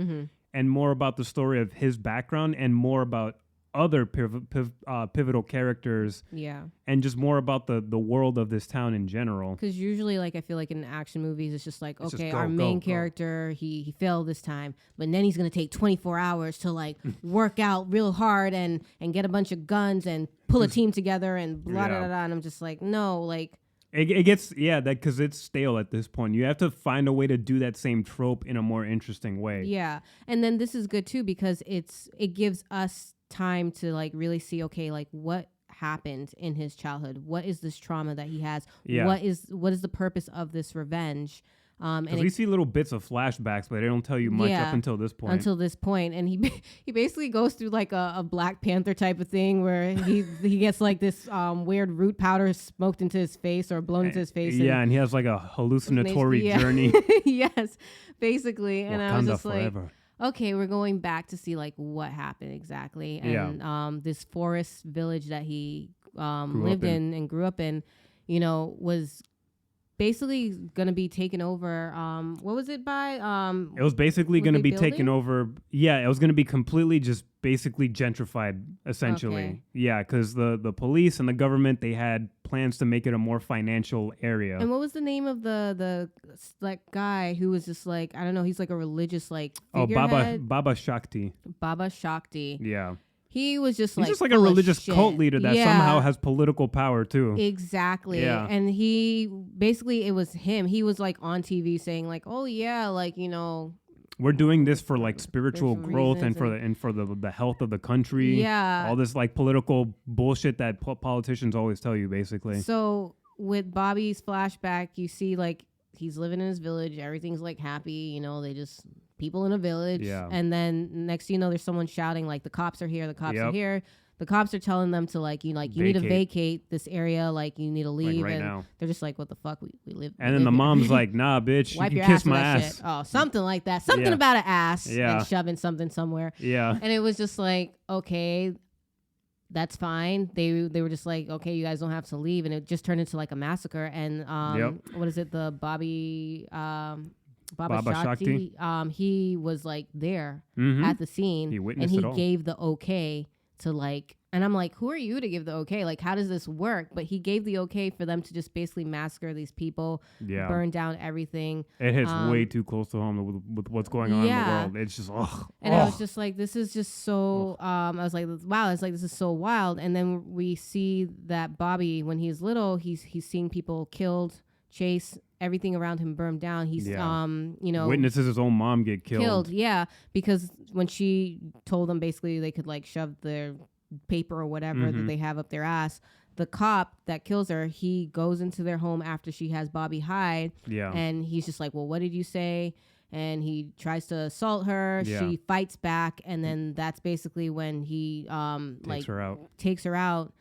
and more about the story of his background and more about other pivotal characters. Yeah. And just more about the world of this town in general. Because usually, like, I feel like in action movies, it's just like, okay, our main character, he failed this time, but then he's going to take 24 hours to like work out real hard and get a bunch of guns and pull a team together and blah, blah, blah. And I'm just like, no, like. It gets, because it's stale at this point. You have to find a way to do that same trope in a more interesting way. Yeah. And then this is good too, because it gives us time to like really see, okay, like what happened in his childhood? What is this trauma that he has? Yeah. What is the purpose of this revenge? And we see little bits of flashbacks, but they don't tell you much up until this point. And he basically goes through like a Black Panther type of thing, where he gets like this weird root powder smoked into his face or blown into his face. Yeah, and he has like a hallucinatory journey. Yes, basically. And Wakanda I was just forever. Like, okay, we're going back to see like what happened exactly. And this forest village that he lived in and grew up in, you know, was basically going to be taken over. What was it by? It was basically going to be taken over. Yeah, it was going to be completely just basically gentrified, essentially. Okay. Yeah, because the police and the government, they had plans to make it a more financial area. And what was the name of the like guy who was just like, I don't know, he's like a religious like figurehead? Baba Shakti. Baba Shakti. Yeah. He was just He's just like a religious cult leader that somehow has political power too. Exactly. Yeah. And he basically, it was him. He was like on TV saying like, oh yeah, like, you know, we're doing this for like spiritual growth and for the health of the country. Yeah. All this like political bullshit that politicians always tell you, basically. So with Bobby's flashback, you see like he's living in his village. Everything's like happy. You know, they just people in a village. Yeah. And then next thing you know, there's someone shouting like, the cops are here. The cops are here. the cops are telling them to like you need to vacate this area, like you need to leave, like right and now. They're just like, what the fuck, we live. And then the mom's like, nah, bitch, wipe you your can kiss ass my that ass. shit. Oh, something like that. Something about an ass and shoving something somewhere. Yeah. And it was just like, okay, that's fine. They were just like, okay, you guys don't have to leave, and it just turned into like a massacre. And what is it? The Baba Shakti. He was like there at the scene, he witnessed and it all. Gave the okay to like. And I'm like, who are you to give the okay? Like, how does this work? But he gave the okay for them to just basically massacre these people, burn down everything. It hits way too close to home with what's going on in the world. It's just, And I was just like, this is just so, I was like, wow, it's like, this is so wild. And then we see that Bobby, when he's little, he's seeing people killed, chased, everything around him burned down. He's, witnesses his own mom get killed. Because when she told them basically they could like shove their paper or whatever that they have up their ass, the cop that kills her, he goes into their home after she has Bobby hide, and he's just like, well, what did you say? And he tries to assault her. She fights back, and then that's basically when he takes her out,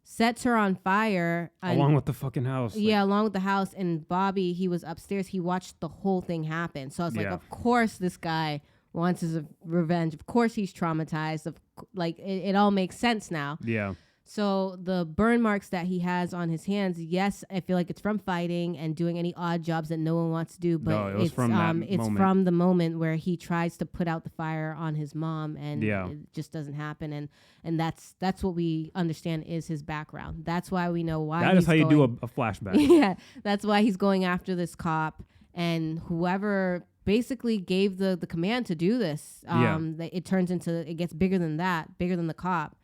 sets her on fire along with the fucking house. Along with the house. And Bobby, he was upstairs, he watched the whole thing happen. So I was like, of course this guy wants his revenge. Of course he's traumatized. It all makes sense now. Yeah. So the burn marks that he has on his hands, yes, I feel like it's from fighting and doing any odd jobs that no one wants to do. But it's from the moment where he tries to put out the fire on his mom, and it just doesn't happen. And that's what we understand is his background. That's why we know why. That is how you do a flashback. Yeah, that's why he's going after this cop, and whoever basically gave the command to do this. It turns into, it gets bigger than that, bigger than the cop.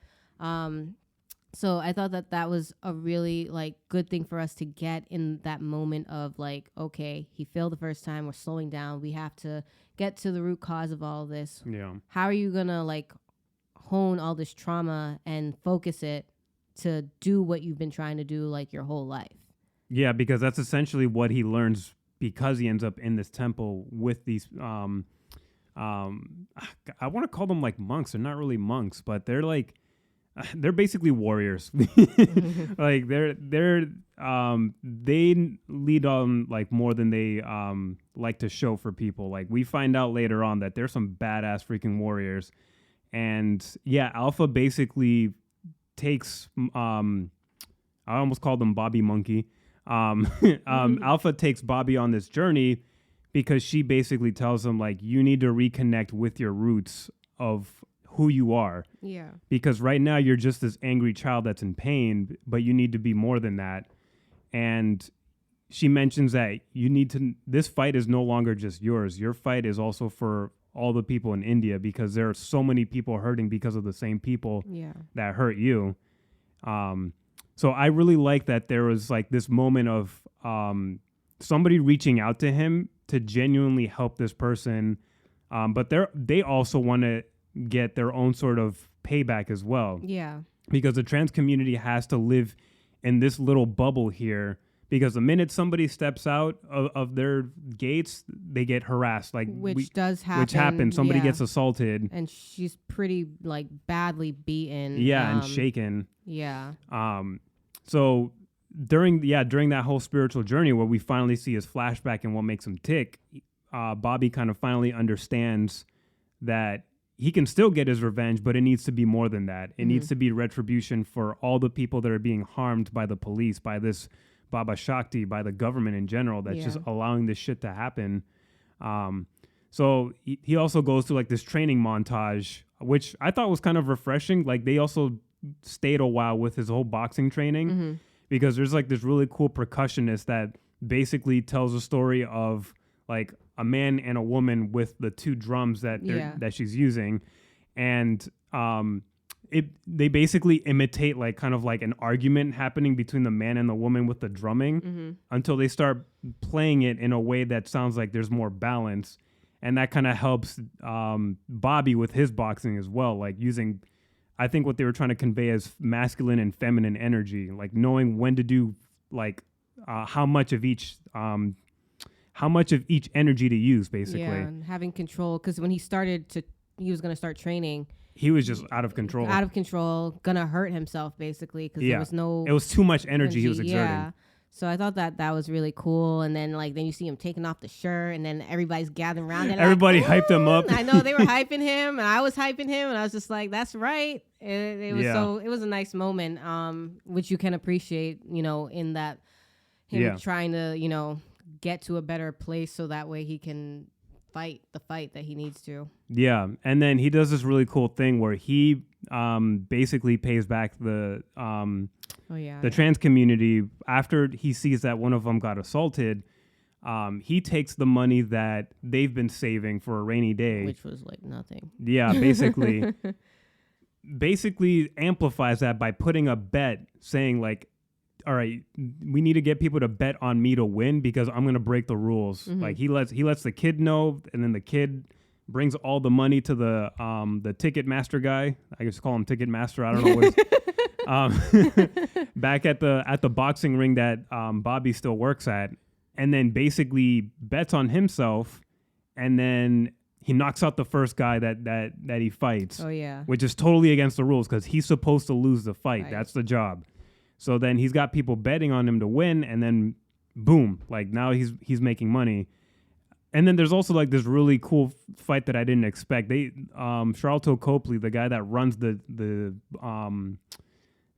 So I thought that was a really like good thing for us to get in that moment of like, okay, he failed the first time, we're slowing down, we have to get to the root cause of all this. Yeah. How are you gonna like hone all this trauma and focus it to do what you've been trying to do like your whole life? Yeah, because that's essentially what he learns, because he ends up in this temple with these I want to call them like monks. They're not really monks, but they're basically warriors. Like they lead on like more than they like to show for people. Like we find out later on that there's some badass freaking warriors. And Alpha basically takes I almost called them Bobby Monkey. Alpha takes Bobby on this journey because she basically tells him like, you need to reconnect with your roots of who you are. Yeah. Because right now you're just this angry child that's in pain, but you need to be more than that. And she mentions that this fight is no longer just yours. Your fight is also for all the people in India, because there are so many people hurting because of the same people that hurt you. So I really like that there was like this moment of somebody reaching out to him to genuinely help this person. But they also want to get their own sort of payback as well. Yeah. Because the trans community has to live in this little bubble here, because the minute somebody steps out of their gates, they get harassed. Like which happens. Somebody gets assaulted. And she's pretty like badly beaten. Yeah, and shaken. Yeah. So during that whole spiritual journey where we finally see his flashback and what makes him tick, Bobby kind of finally understands that he can still get his revenge, but it needs to be more than that. It needs to be retribution for all the people that are being harmed by the police, by this Baba Shakti, by the government in general, that's just allowing this shit to happen. So he also goes through like this training montage, which I thought was kind of refreshing. Like they also stayed a while with his whole boxing training, because there's like this really cool percussionist that basically tells a story of like a man and a woman with the two drums that she's using, and they basically imitate like kind of like an argument happening between the man and the woman with the drumming until they start playing it in a way that sounds like there's more balance, and that kind of helps Bobby with his boxing as well, like using, I think what they were trying to convey as masculine and feminine energy, like knowing when to do like how much of each energy to use, basically. Yeah, and having control. Because when he was going to start training, he was just out of control. Out of control, gonna hurt himself basically because there was no. It was too much energy he was exerting. Yeah. So I thought that was really cool. And then then you see him taking off the shirt, and then everybody's gathering around. Everybody hyped him up. I know they were hyping him, and I was hyping him, and I was just like, "That's right." It was it was a nice moment, which you can appreciate, in that him trying to, get to a better place so that way he can fight the fight that he needs to. Yeah, and then he does this really cool thing where he basically pays back the trans community after he sees that one of them got assaulted. He takes the money that they've been saving for a rainy day, which was like nothing. Yeah, basically amplifies that by putting a bet saying like, all right, we need to get people to bet on me to win because I'm going to break the rules. Mm-hmm. Like he lets the kid know, and then the kid brings all the money to the ticket master guy. I guess call him ticket master. I don't know what back at the boxing ring that Bobby still works at, and then basically bets on himself, and then he knocks out the first guy that he fights. Oh yeah, which is totally against the rules because he's supposed to lose the fight. Right. That's the job. So then he's got people betting on him to win, and then boom, like now he's making money. And then there's also like this really cool fight that I didn't expect. They Charlton Copley, the guy that runs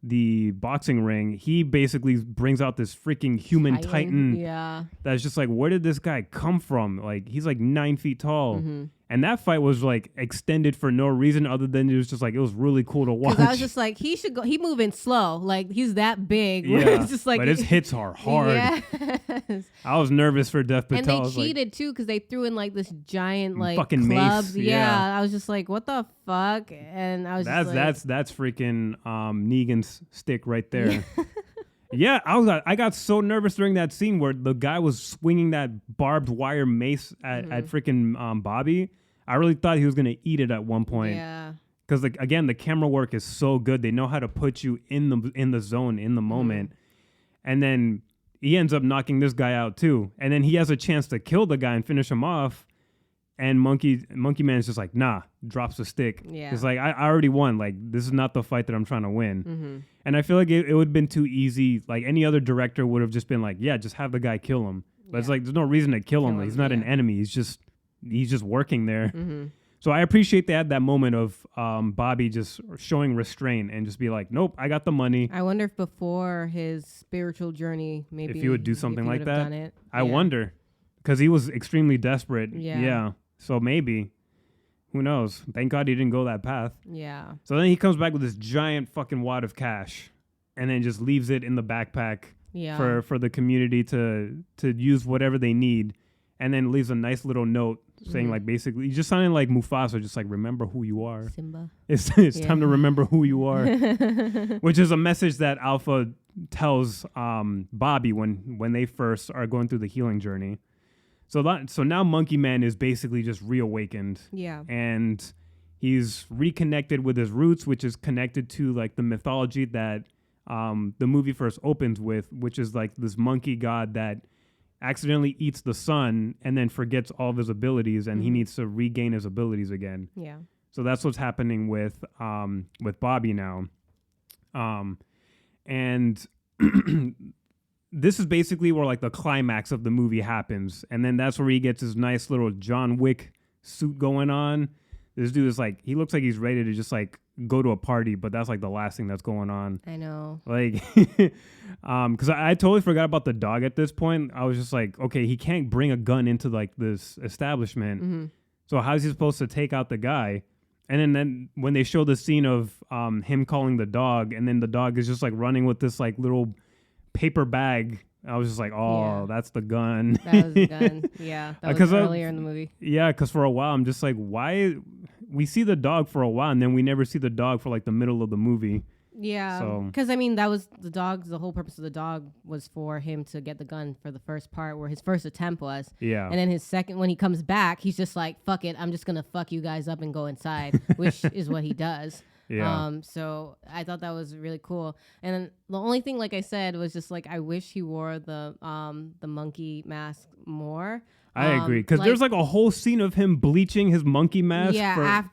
the boxing ring, he basically brings out this freaking human titan. Yeah. That's just like, where did this guy come from? Like he's like 9 feet tall. Mm-hmm. And that fight was like extended for no reason other than it was just like, it was really cool to watch. I was just like, he moving slow. Like he's that big. Yeah. It's just like, but his hits are hard. Yes. I was nervous for Dev Patel. And they cheated too because they threw in like this giant like fucking club. mace. Yeah. I was just like, what the fuck? And I was that's freaking Negan's stick right there. Yeah, I got so nervous during that scene where the guy was swinging that barbed wire mace at freaking Bobby. I really thought he was going to eat it at one point. Yeah. Because, again, the camera work is so good. They know how to put you in the zone, in the moment. And then he ends up knocking this guy out, too. And then he has a chance to kill the guy and finish him off. And Monkey Man's just like, nah, drops the stick. Yeah. It's like, I already won. Like, this is not the fight that I'm trying to win. Mm-hmm. And I feel like it would have been too easy. Like, any other director would have just been like, yeah, just have the guy kill him. But it's like, there's no reason to kill him. Like, he's not an enemy. He's just working there. Mm-hmm. So I appreciate they had that moment of Bobby just showing restraint and just be like, nope, I got the money. I wonder if before his spiritual journey, maybe if he would do something like that. Done it. I wonder, because he was extremely desperate. Yeah. So maybe, who knows? Thank God he didn't go that path. Yeah. So then he comes back with this giant fucking wad of cash, and then just leaves it in the backpack. Yeah. For the community to use whatever they need. And then leaves a nice little note saying, like, basically, you just sounded like Mufasa, just like, remember who you are. Simba. It's time to remember who you are. Which is a message that Alpha tells Bobby when they first are going through the healing journey. So now Monkey Man is basically just reawakened. Yeah. And he's reconnected with his roots, which is connected to, like, the mythology that the movie first opens with, which is, like, this monkey god that accidentally eats the sun and then forgets all of his abilities, and he needs to regain his abilities again. Yeah. So that's what's happening with Bobby now. And this is basically where like the climax of the movie happens, and then that's where he gets his nice little John Wick suit going on. This dude is like, he looks like he's ready to just like go to a party, but that's like the last thing that's going on. I know. Like, because I totally forgot about the dog at this point. I was just like, okay, he can't bring a gun into like this establishment. Mm-hmm. So how's he supposed to take out the guy? And then when they show the scene of him calling the dog, and then the dog is just like running with this like little paper bag, I was just like, oh, that's the gun. That was the gun. Yeah, that was earlier in the movie. Yeah, because for a while I'm just like, why? We see the dog for a while, and then we never see the dog for like the middle of the movie. Yeah, because I mean, that was the dog. The whole purpose of the dog was for him to get the gun for the first part, where his first attempt was. Yeah. And then his second, when he comes back, he's just like, fuck it, I'm just gonna fuck you guys up and go inside, which is what he does. Yeah. So I thought that was really cool. And then the only thing, like I said, was just like, I wish he wore the monkey mask more. I agree, because there's like a whole scene of him bleaching his monkey mask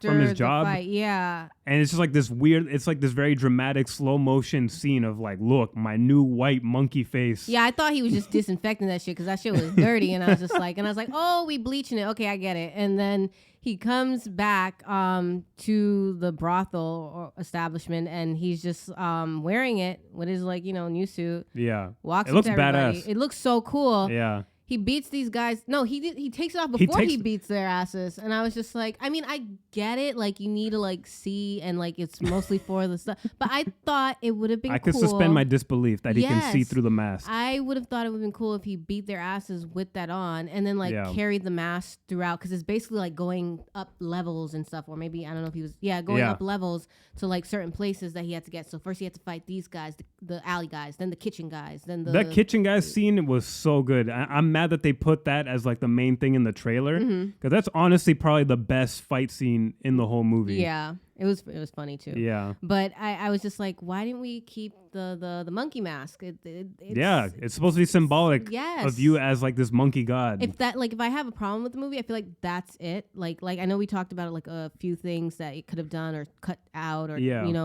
from his job. Fight, yeah. And it's just like this weird, it's like this very dramatic slow motion scene of like, look, my new white monkey face. Yeah, I thought he was just disinfecting that shit because that shit was dirty. And I was like, oh, we bleaching it. Okay, I get it. And then he comes back to the brothel or establishment, and he's just wearing it with his new suit. Yeah. Walks it looks everybody. badass. It looks so cool. Yeah. He beats these guys. No, he takes it off before he beats their asses. And I was just like, I mean, I get it. Like, you need to like see, and like it's mostly for the stuff. But I thought it would have been cool. I could suspend my disbelief that he can see through the mask. I would have thought it would have been cool if he beat their asses with that on, and then like carried the mask throughout, because it's basically like going up levels and stuff. Or maybe, I don't know if he was, going up levels to like certain places that he had to get. So first he had to fight these guys, the alley guys, then the kitchen guys, then that kitchen guys scene was so good. I'm mad that they put that as like the main thing in the trailer, because that's honestly probably the best fight scene in the whole movie. Yeah, it was funny too. Yeah, but I was just like, why didn't we keep the monkey mask? It's supposed to be symbolic of you as like this monkey god. If I have a problem with the movie, I feel like that's it. Like I know we talked about like a few things that it could have done or cut out or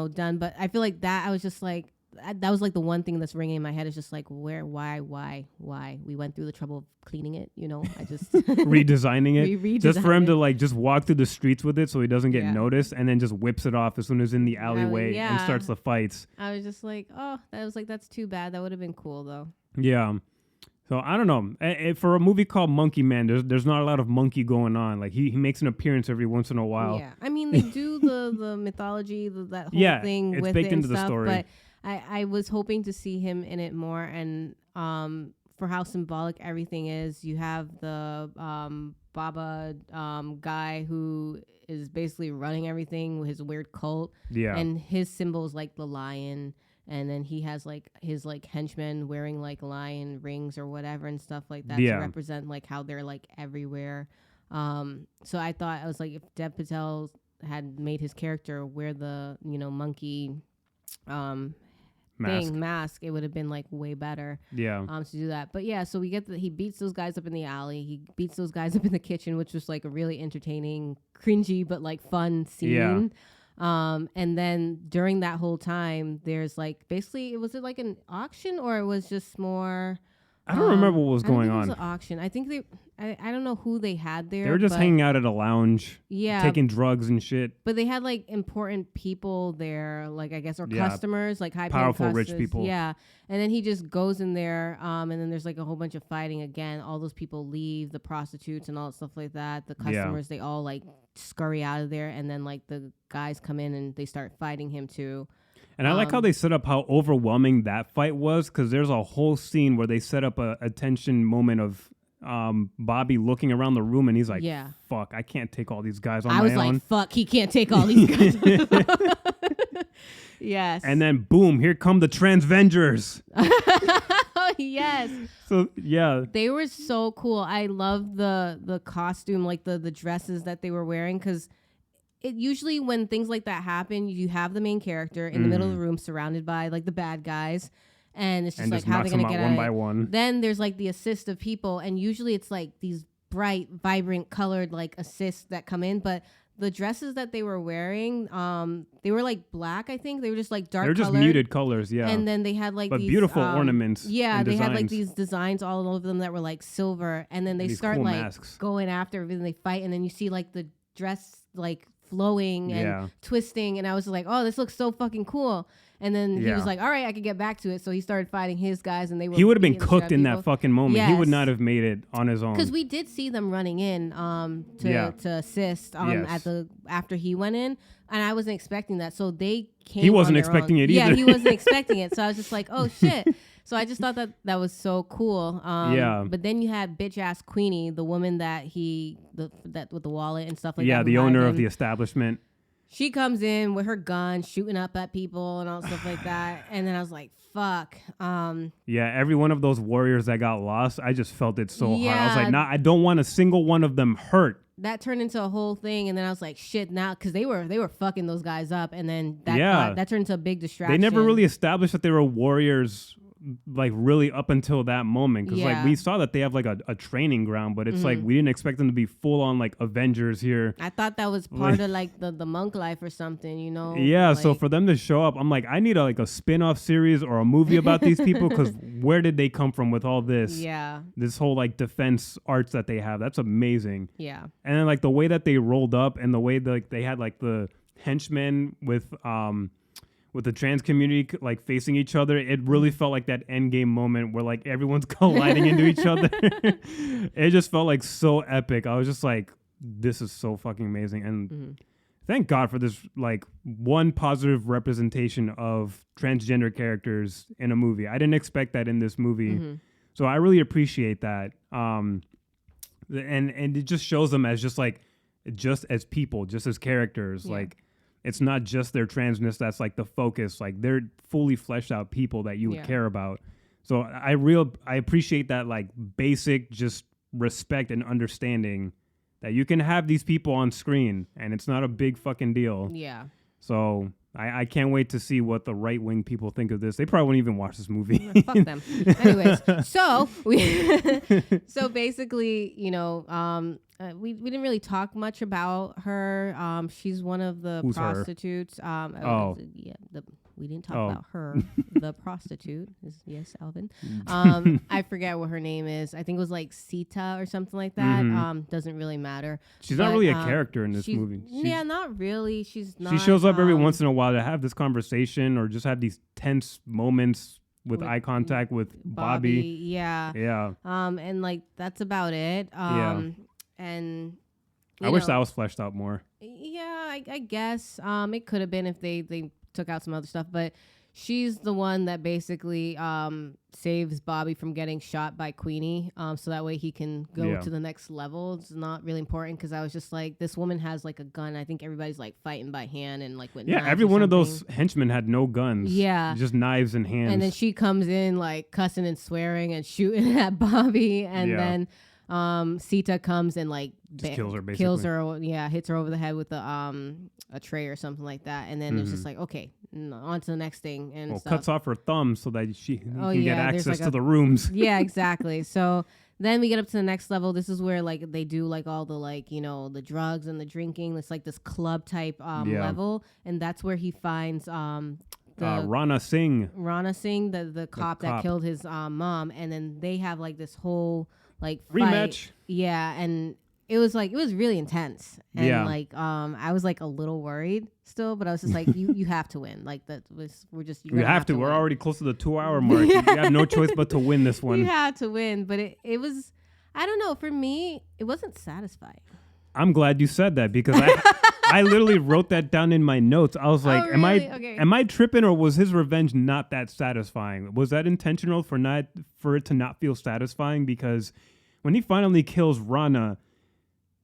done, but I feel like that I was just like, that was like the one thing that's ringing in my head, is just like, why we went through the trouble of cleaning it, I just redesigning it just for him to like just walk through the streets with it so he doesn't get noticed, and then just whips it off as soon as in the alleyway and starts the fights. I was just like, oh, that's too bad. That would have been cool though. Yeah. So I don't know. For a movie called Monkey Man, there's not a lot of monkey going on. Like he makes an appearance every once in a while. Yeah, I mean they do the mythology, that whole thing with it and stuff, story. But I was hoping to see him in it more, and for how symbolic everything is. You have the Baba guy who is basically running everything with his weird cult. Yeah. And his symbol is like the lion. And then he has like his like henchmen wearing like lion rings or whatever and stuff like that to represent like how they're like everywhere. So I thought, I was like, if Dev Patel had made his character wear the monkey mask, it would have been like way better to do that. But yeah, so we get he beats those guys up in the alley, he beats those guys up in the kitchen, which was like a really entertaining, cringy but like fun scene. And then during that whole time there's like, basically, was it like an auction, or it was just more, I don't remember what was going on. It was an auction. I think I don't know who they had there. They were just hanging out at a lounge, taking drugs and shit. But they had like important people there, like I guess, or customers, like high powerful rich people. Yeah. And then he just goes in there, and then there's like a whole bunch of fighting again. All those people leave, the prostitutes and all that stuff like that. The customers, they all like scurry out of there, and then like the guys come in and they start fighting him too. And I like how they set up how overwhelming that fight was, because there's a whole scene where they set up a tension moment of Bobby looking around the room, and he's like, fuck, I can't take all these guys on my own. I was like, fuck, he can't take all these guys. Yes. And then boom, here come the Transvengers. Yes. So yeah, they were so cool. I love the costume, like the dresses that they were wearing, because it usually, when things like that happen, you have the main character in the middle of the room surrounded by like the bad guys, and it's just like, how are they gonna get out one by one. Then there's like the assist of people, and usually it's like these bright, vibrant, colored like assists that come in, but the dresses that they were wearing, they were like black, I think. They were just like dark colored. They're just muted colors, yeah. And then they had like but these beautiful ornaments. Yeah, and they designs. had like these designs all over them that were like silver, and then they start cool like masks. going after everything, they fight, and then you see like the dress like flowing and twisting, and I was like, oh, this looks so fucking cool. And then he was like, all right, I can get back to it. So he started fighting his guys, and he would have been cooked in that fucking moment. Yes. He would not have made it on his own. Because we did see them running in to assist after he went in, and I wasn't expecting that. So they came. He wasn't expecting it either. Yeah, he wasn't expecting it. So I was just like, oh shit. So I just thought that was so cool. But then you had bitch ass Queenie, the woman that that with the wallet and stuff like that. Yeah, the owner of the establishment. She comes in with her gun, shooting up at people and all stuff like that. And then I was like, fuck. Yeah, every one of those warriors that got lost, I just felt it so hard. I was like, nah, I don't want a single one of them hurt. That turned into a whole thing, and then I was like, shit, now, because they were fucking those guys up, and then that turned into a big distraction. They never really established that they were warriors like really up until that moment, because like Yeah. we saw that they have like a training ground, but it's like we didn't expect them to be full on like Avengers here. I thought that was part of like the monk life or something, you know? Yeah, like, so for them to show up, I'm like, I need like a spin-off series or a movie about these people, because where did they come from with all this? Yeah. This whole like defense arts that they have, that's amazing. Yeah. And then like the way that they rolled up and the way like they had like the henchmen with the trans community like facing each other, it really felt like that end game moment where like everyone's colliding into each other. It just felt like so epic. I was just like, this is so fucking amazing. And thank God for this like one positive representation of transgender characters in a movie. I didn't expect that in this movie. So I really appreciate that. And it just shows them as just as people, just as characters. Like, it's not just their transness that's like the focus. Like, they're fully fleshed out people that you would care about. So I appreciate that like basic just respect and understanding that you can have these people on screen and it's not a big fucking deal. Yeah. So I can't wait to see what the right wing people think of this. They probably won't even watch this movie. Fuck them. Anyways, so so basically, you know, we didn't really talk much about her. She's one of the Who's prostitutes. We didn't talk about her. The prostitute is Alvin. I forget what her name is. I think it was like Sita or something like that. Doesn't really matter. She's not really a character in this movie. Yeah, not really. She's not. She shows up every once in a while to have this conversation or just have these tense moments with eye contact with Bobby. Yeah. Yeah. And like that's about it. And I wish that was fleshed out more. Yeah, I guess. It could have been if they took out some other stuff, but she's the one that basically saves Bobby from getting shot by Queenie, so that way he can go to the next level. It's not really important because I was just like, this woman has like a gun. I think everybody's like fighting by hand and like with knives every one of those henchmen had no guns. Yeah, just knives in hands. And then she comes in like cussing and swearing and shooting at Bobby, and then Sita comes and like kills her, basically. Hits her over the head with a tray or something like that, and then it's just like, okay, on to the next thing, and cuts off her thumb so that she can get access like to the rooms. Yeah, exactly. So then we get up to the next level. This is where like they do like all the like, you know, the drugs and the drinking. It's like this club type level, and that's where he finds Rana Singh, the cop that killed his mom, and then they have like this whole like rematch. Fight. Yeah, and it was really intense, and like I was like a little worried still, but I was just like, you have to win. Like you have to. We're already close to the 2-hour mark. You have no choice but to win this one. You have to win, but it was, I don't know, for me it wasn't satisfying. I'm glad you said that because I literally wrote that down in my notes. I was like, really? am I tripping, or was his revenge not that satisfying? Was that intentional for it to not feel satisfying? Because when he finally kills Rana,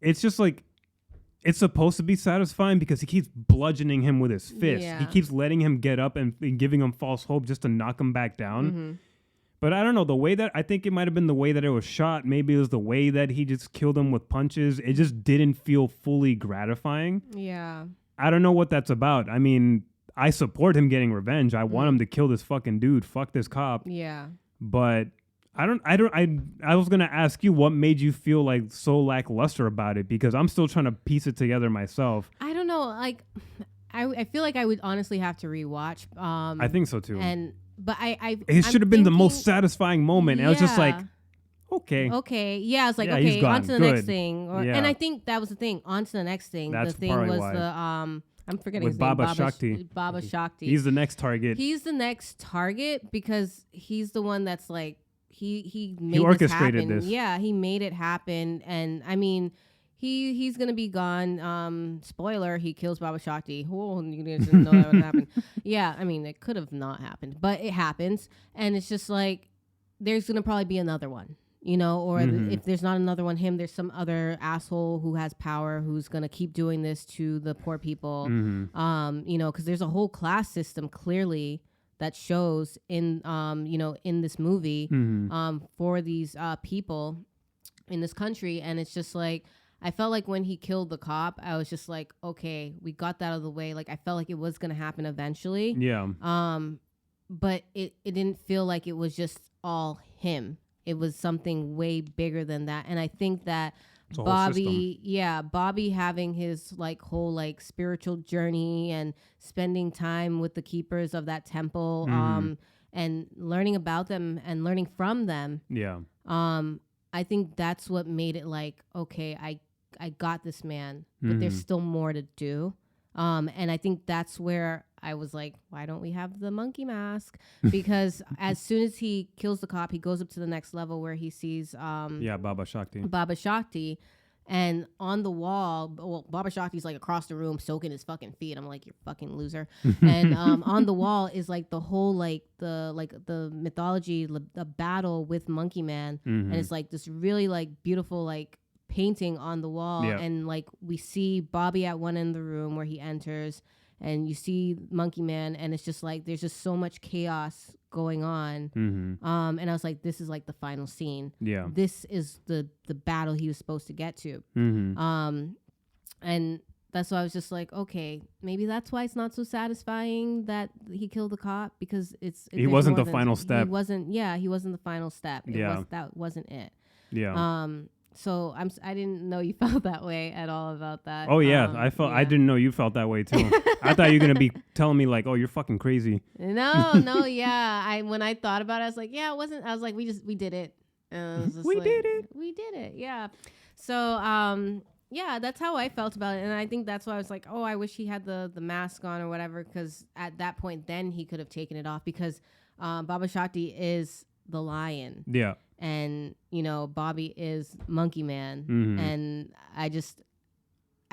it's just like, it's supposed to be satisfying because he keeps bludgeoning him with his fist. Yeah. He keeps letting him get up and giving him false hope just to knock him back down. But I don't know, the way that, I think it might have been the way that it was shot. Maybe it was the way that he just killed him with punches. It just didn't feel fully gratifying. Yeah. I don't know what that's about. I mean, I support him getting revenge. I want him to kill this fucking dude. Fuck this cop. Yeah. But I was going to ask you what made you feel like so lackluster about it, because I'm still trying to piece it together myself. I don't know. Like, I feel like I would honestly have to rewatch. I think so too. But it should have been the most satisfying moment. And I was just like, okay. Yeah, I was like, yeah, okay, on to the next thing. And I think that was the thing. On to the next thing. That's the thing was why. I'm forgetting with his name. Baba Shakti. Baba Shakti. He's the next target. He's the next target because he's the one that's like, he made orchestrated this. Yeah, he made it happen. And I mean, he's gonna be gone. Spoiler: he kills Baba Shakti. Oh, you didn't know that would happen. Yeah, I mean, it could have not happened, but it happens, and it's just like there's gonna probably be another one, you know, or if there's not another one, there's some other asshole who has power who's gonna keep doing this to the poor people. You know, because there's a whole class system clearly that shows in in this movie for these people in this country, and it's just like, I felt like when he killed the cop, I was just like, okay, we got that out of the way. Like, I felt like it was gonna happen eventually. Yeah. but it didn't feel like it was just all him. It was something way bigger than that. And I think that Bobby having his like whole like spiritual journey and spending time with the keepers of that temple, and learning about them and learning from them. Yeah. I think that's what made it like, okay, I got this man, but there's still more to do. And I think that's where I was like, why don't we have the monkey mask? Because as soon as he kills the cop, he goes up to the next level where he sees Baba Shakti. And on the wall, well, Baba Shakti's like across the room soaking his fucking feet. I'm like, you're fucking loser. And on the wall is like the whole like the mythology, the battle with Monkey Man, and it's like this really like beautiful like painting on the wall, and like we see Bobby at one end of the room where he enters, and you see Monkey Man, and it's just like there's just so much chaos going on. And I was like, this is like the final scene. Yeah, this is the battle he was supposed to get to. And that's why I was just like, okay, maybe that's why it's not so satisfying that he killed the cop, because he wasn't the final step. He wasn't the final step. That wasn't it. Yeah. So I didn't know you felt that way at all about that. Oh yeah, I didn't know you felt that way too. I thought you were gonna be telling me like, oh, you're fucking crazy. No, yeah. When I thought about it, I was like, yeah, it wasn't. I was like, we did it. We did it. Yeah. So yeah, that's how I felt about it, and I think that's why I was like, oh, I wish he had the mask on or whatever, because at that point, then he could have taken it off, because Baba Shakti is the lion. Yeah. And, you know, Bobby is Monkey Man. And I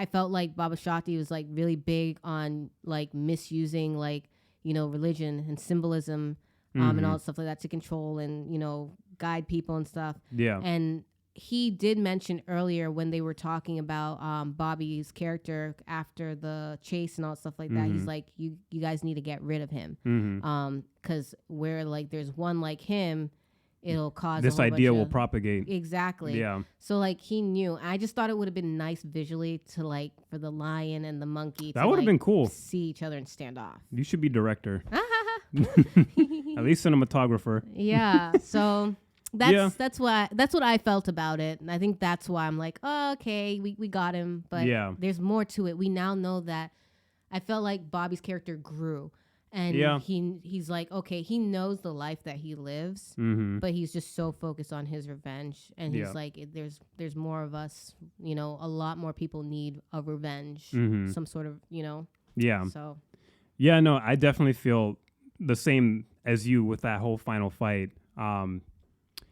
felt like Baba Shakti was like really big on like misusing like, you know, religion and symbolism and all stuff like that to control and, you know, guide people and stuff. Yeah. And he did mention earlier when they were talking about Bobby's character after the chase and all stuff like that, he's like, you guys need to get rid of him. 'Cause where like there's one like him, it'll cause this idea will propagate. Exactly. Yeah. So like he knew. I just thought it would have been nice visually to like for the lion and the monkey. That would have been cool. See each other and stand off. You should be director. At least cinematographer. Yeah. So that's what I felt about it, and I think that's why I'm like, oh, okay, we got him, but there's more to it. We now know that. I felt like Bobby's character grew. And he's like, okay, he knows the life that he lives, but he's just so focused on his revenge. And he's like, there's more of us, you know, a lot more people need a revenge, some sort of, you know. Yeah. So. Yeah, no, I definitely feel the same as you with that whole final fight. And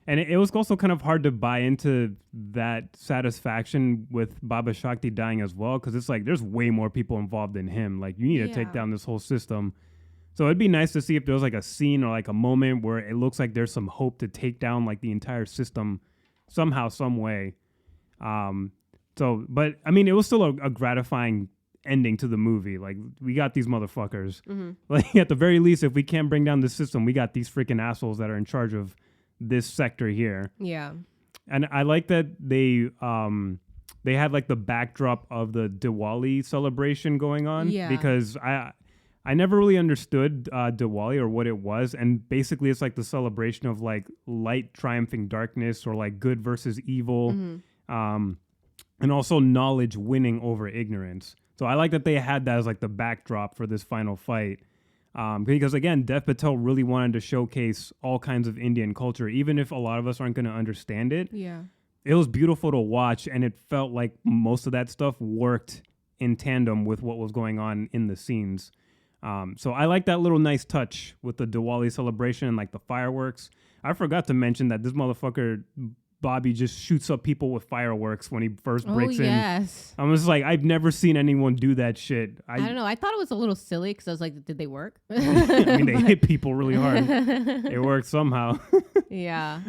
it was also kind of hard to buy into that satisfaction with Baba Shakti dying as well, because it's like there's way more people involved than him. Like, you need to take down this whole system. So it'd be nice to see if there was like a scene or like a moment where it looks like there's some hope to take down like the entire system somehow, some way. But I mean, it was still a gratifying ending to the movie. Like, we got these motherfuckers. Like, at the very least, if we can't bring down the system, we got these freaking assholes that are in charge of this sector here. Yeah. And I like that they had like the backdrop of the Diwali celebration going on. Yeah. Because I never really understood Diwali or what it was, and basically it's like the celebration of like light triumphing darkness, or like good versus evil, and also knowledge winning over ignorance. So I like that they had that as like the backdrop for this final fight, because again, Dev Patel really wanted to showcase all kinds of Indian culture, even if a lot of us aren't going to understand it. Yeah, it was beautiful to watch, and it felt like most of that stuff worked in tandem with what was going on in the scenes. So I like that little nice touch with the Diwali celebration and like the fireworks. I forgot to mention that this motherfucker Bobby just shoots up people with fireworks when he first breaks in. Yes. I'm just like, I've never seen anyone do that shit. I don't know. I thought it was a little silly because I was like, did they work? I mean, they hit people really hard. It worked somehow. Yeah.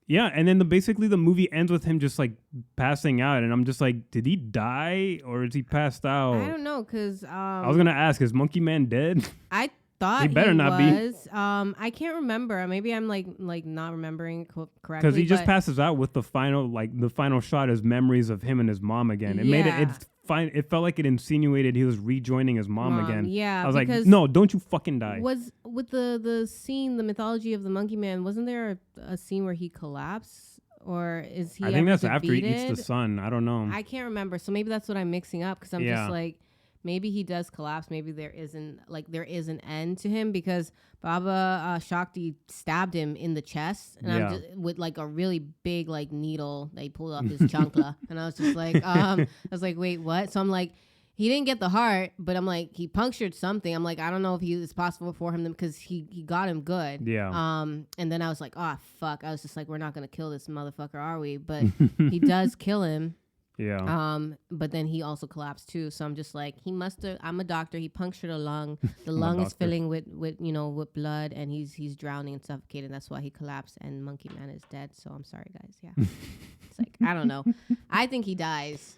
Yeah, and then basically the movie ends with him just like passing out, and I'm just like, did he die or is he passed out? I don't know, because I was gonna ask, is Monkey Man dead? I thought he better not be. I can't remember. Maybe I'm like not remembering correctly. Because he just passes out with the final shot as memories of him and his mom again. It it felt like it insinuated he was rejoining his mom again. Yeah, I was like, no, don't you fucking die. Was with the scene, the mythology of the Monkey Man, wasn't there a scene where he collapsed? Or is he? I think that's defeated? after he eats the sun. I don't know. I can't remember. So maybe that's what I'm mixing up because I'm just like, maybe he does collapse. Maybe there is an end to him because Baba Shakti stabbed him in the chest, and I'm just, with like a really big like needle. They pulled off his chancla, and I was just like, I was like, wait, what? So I'm like, he didn't get the heart, but I'm like, he punctured something. I'm like, I don't know if it's possible for him because he got him good. Yeah. And then I was like, oh fuck. I was just like, we're not gonna kill this motherfucker, are we? But he does kill him. Yeah. But then he also collapsed too. So I'm just like, he must have. I'm a doctor. He punctured a lung. The lung is filling with with blood, and he's drowning and suffocating. That's why he collapsed. And Monkey Man is dead. So I'm sorry, guys. Yeah. It's like, I don't know. I think he dies.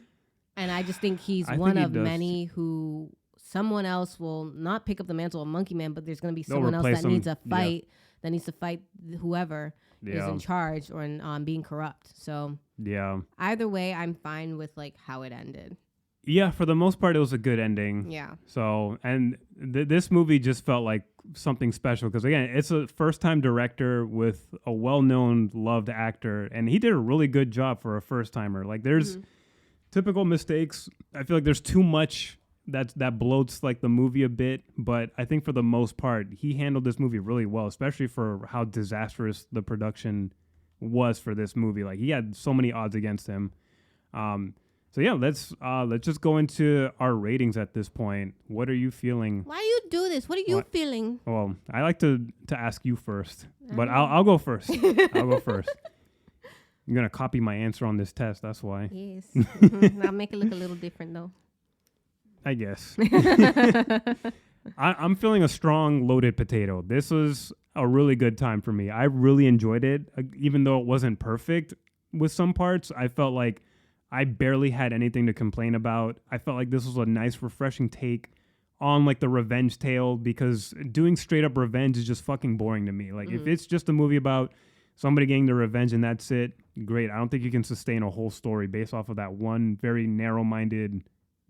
And I just think he's one of many who someone else will not pick up the mantle of Monkey Man, but there's going to be someone else that needs a fight, that needs to fight whoever is in charge or being corrupt. So either way, I'm fine with like how it ended. Yeah, for the most part, it was a good ending. Yeah. So, and this movie just felt like something special because, again, it's a first-time director with a well-known, loved actor, and he did a really good job for a first-timer. Like, there's typical mistakes. I feel like there's too much that bloats like the movie a bit, but I think for the most part, he handled this movie really well, especially for how disastrous the production was for this movie. Like, he had so many odds against him. So yeah, let's just go into our ratings at this point. What are you feeling? Why you do this? What are you feeling? Well, I like to ask you first, but I'll go first. I'll go first. You're gonna copy my answer on this test. That's why. Yes. I'll make it look a little different though. I guess. I'm feeling a strong loaded potato. This was a really good time for me. I really enjoyed it, even though it wasn't perfect with some parts. I felt like I barely had anything to complain about. I felt like this was a nice, refreshing take on like the revenge tale, because doing straight up revenge is just fucking boring to me. Like if it's just a movie about somebody getting their revenge and that's it, great. I don't think you can sustain a whole story based off of that one very narrow-minded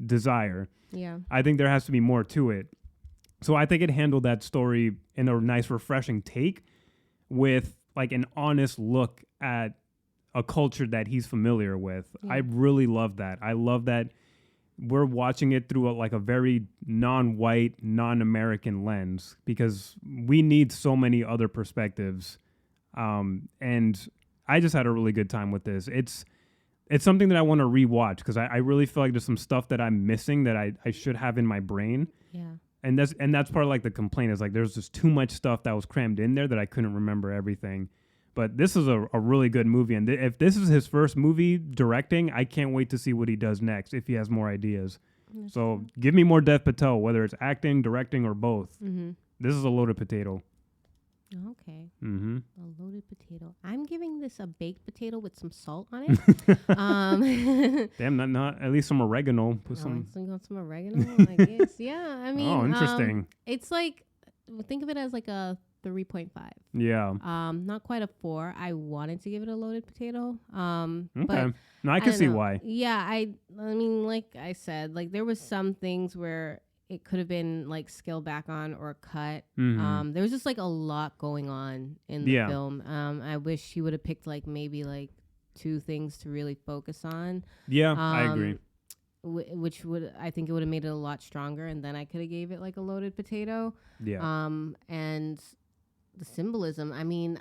desire. Yeah. I think there has to be more to it. So I think it handled that story in a nice, refreshing take with like an honest look at a culture that he's familiar with. I really love that. I love that we're watching it through a very non-white, non-American lens, because we need so many other perspectives. And I just had a really good time with this. It's something that I want to rewatch because I really feel like there's some stuff that I'm missing that I should have in my brain. Yeah. And that's part of like the complaint is like there's just too much stuff that was crammed in there that I couldn't remember everything. But this is a really good movie. And if this is his first movie directing, I can't wait to see what he does next if he has more ideas. So give me more Dev Patel, whether it's acting, directing, or both. Mm-hmm. This is a loaded potato. Okay. Mm-hmm. A loaded potato. I'm giving this a baked potato with some salt on it. Damn, not at least some oregano. Put some oregano, I guess. Yeah, I mean. Oh, interesting. It's like, think of it as like a 3.5. Yeah. Not quite a 4. I wanted to give it a loaded potato. Okay. But no, I can see why. Yeah, I mean, like I said, like there was some things where it could have been like scaled back on or cut. There was just like a lot going on in the film. I wish he would have picked like maybe like 2 things to really focus on. Yeah, I agree. Which I think it would have made it a lot stronger, and then I could have gave it like a loaded potato. Yeah. And the symbolism. I mean,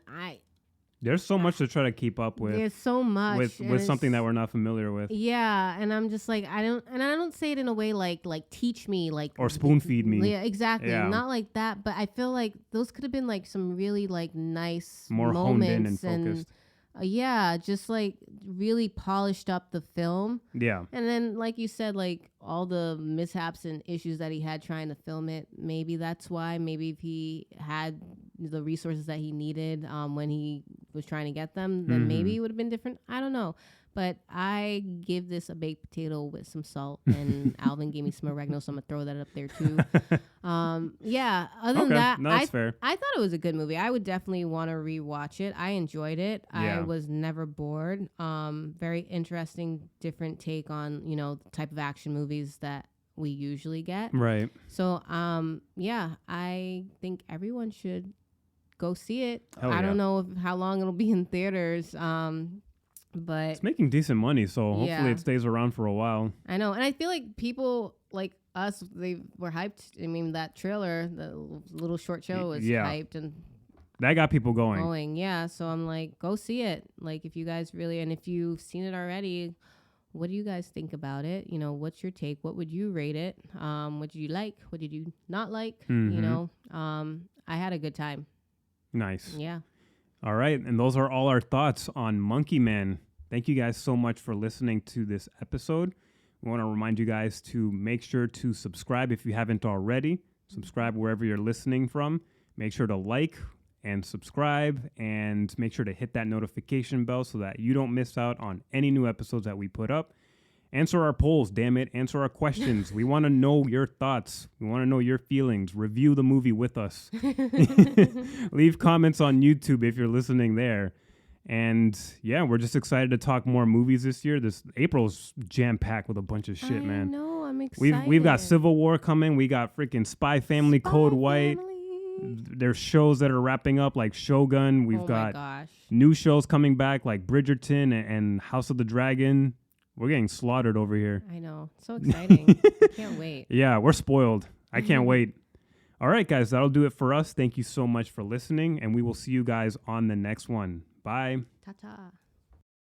there's so much to try to keep up with. There's so much with something that we're not familiar with. Yeah, and I'm just like I don't say it in a way like teach me like or spoon feed me. Yeah, exactly. Yeah. Not like that, but I feel like those could have been like some really like nice more moments honed in and focused. Just like really polished up the film. Yeah. And then like you said, like all the mishaps and issues that he had trying to film it, maybe that's why. Maybe if he had the resources that he needed when he was trying to get them, then maybe it would have been different. I don't know. But I give this a baked potato with some salt, and Alvin gave me some oregano, so I'm gonna throw that up there too. Yeah. Other than that, that's fair. I thought it was a good movie. I would definitely want to rewatch it. I enjoyed it. Yeah. I was never bored. Very interesting, different take on the type of action movies that we usually get. Right. So, yeah, I think everyone should go see it. Hell I yeah. don't know how long it'll be in theaters. But it's making decent money, so hopefully Yeah. it stays around for a while. I know, and I feel like people like us, they were hyped. I mean, that trailer, the little short show was Yeah. hyped and That got people going. Yeah, so I'm like, go see it. Like, if you guys really, and if you've seen it already, what do you guys think about it? What's your take? What would you rate it? What did you like? What did you not like? I had a good time. Nice. Yeah. All right, and those are all our thoughts on Monkey Man. Thank you guys so much for listening to this episode. We want to remind you guys to make sure to subscribe if you haven't already. Subscribe wherever you're listening from. Make sure to like and subscribe, and make sure to hit that notification bell so that you don't miss out on any new episodes that we put up. Answer our polls, damn it. Answer our questions. We want to know your thoughts. We want to know your feelings. Review the movie with us. Leave comments on YouTube if you're listening there. And yeah, we're just excited to talk more movies this year. This April's jam-packed with a bunch of shit, man. I know, I'm excited. We've got Civil War coming. We got freaking Spy Family, Code White. There's shows that are wrapping up like Shogun. We've got new shows coming back like Bridgerton and House of the Dragon. We're getting slaughtered over here. I know. So exciting. I can't wait. Yeah, we're spoiled. I can't wait. All right, guys, that'll do it for us. Thank you so much for listening, and we will see you guys on the next one. Bye. Ta-ta.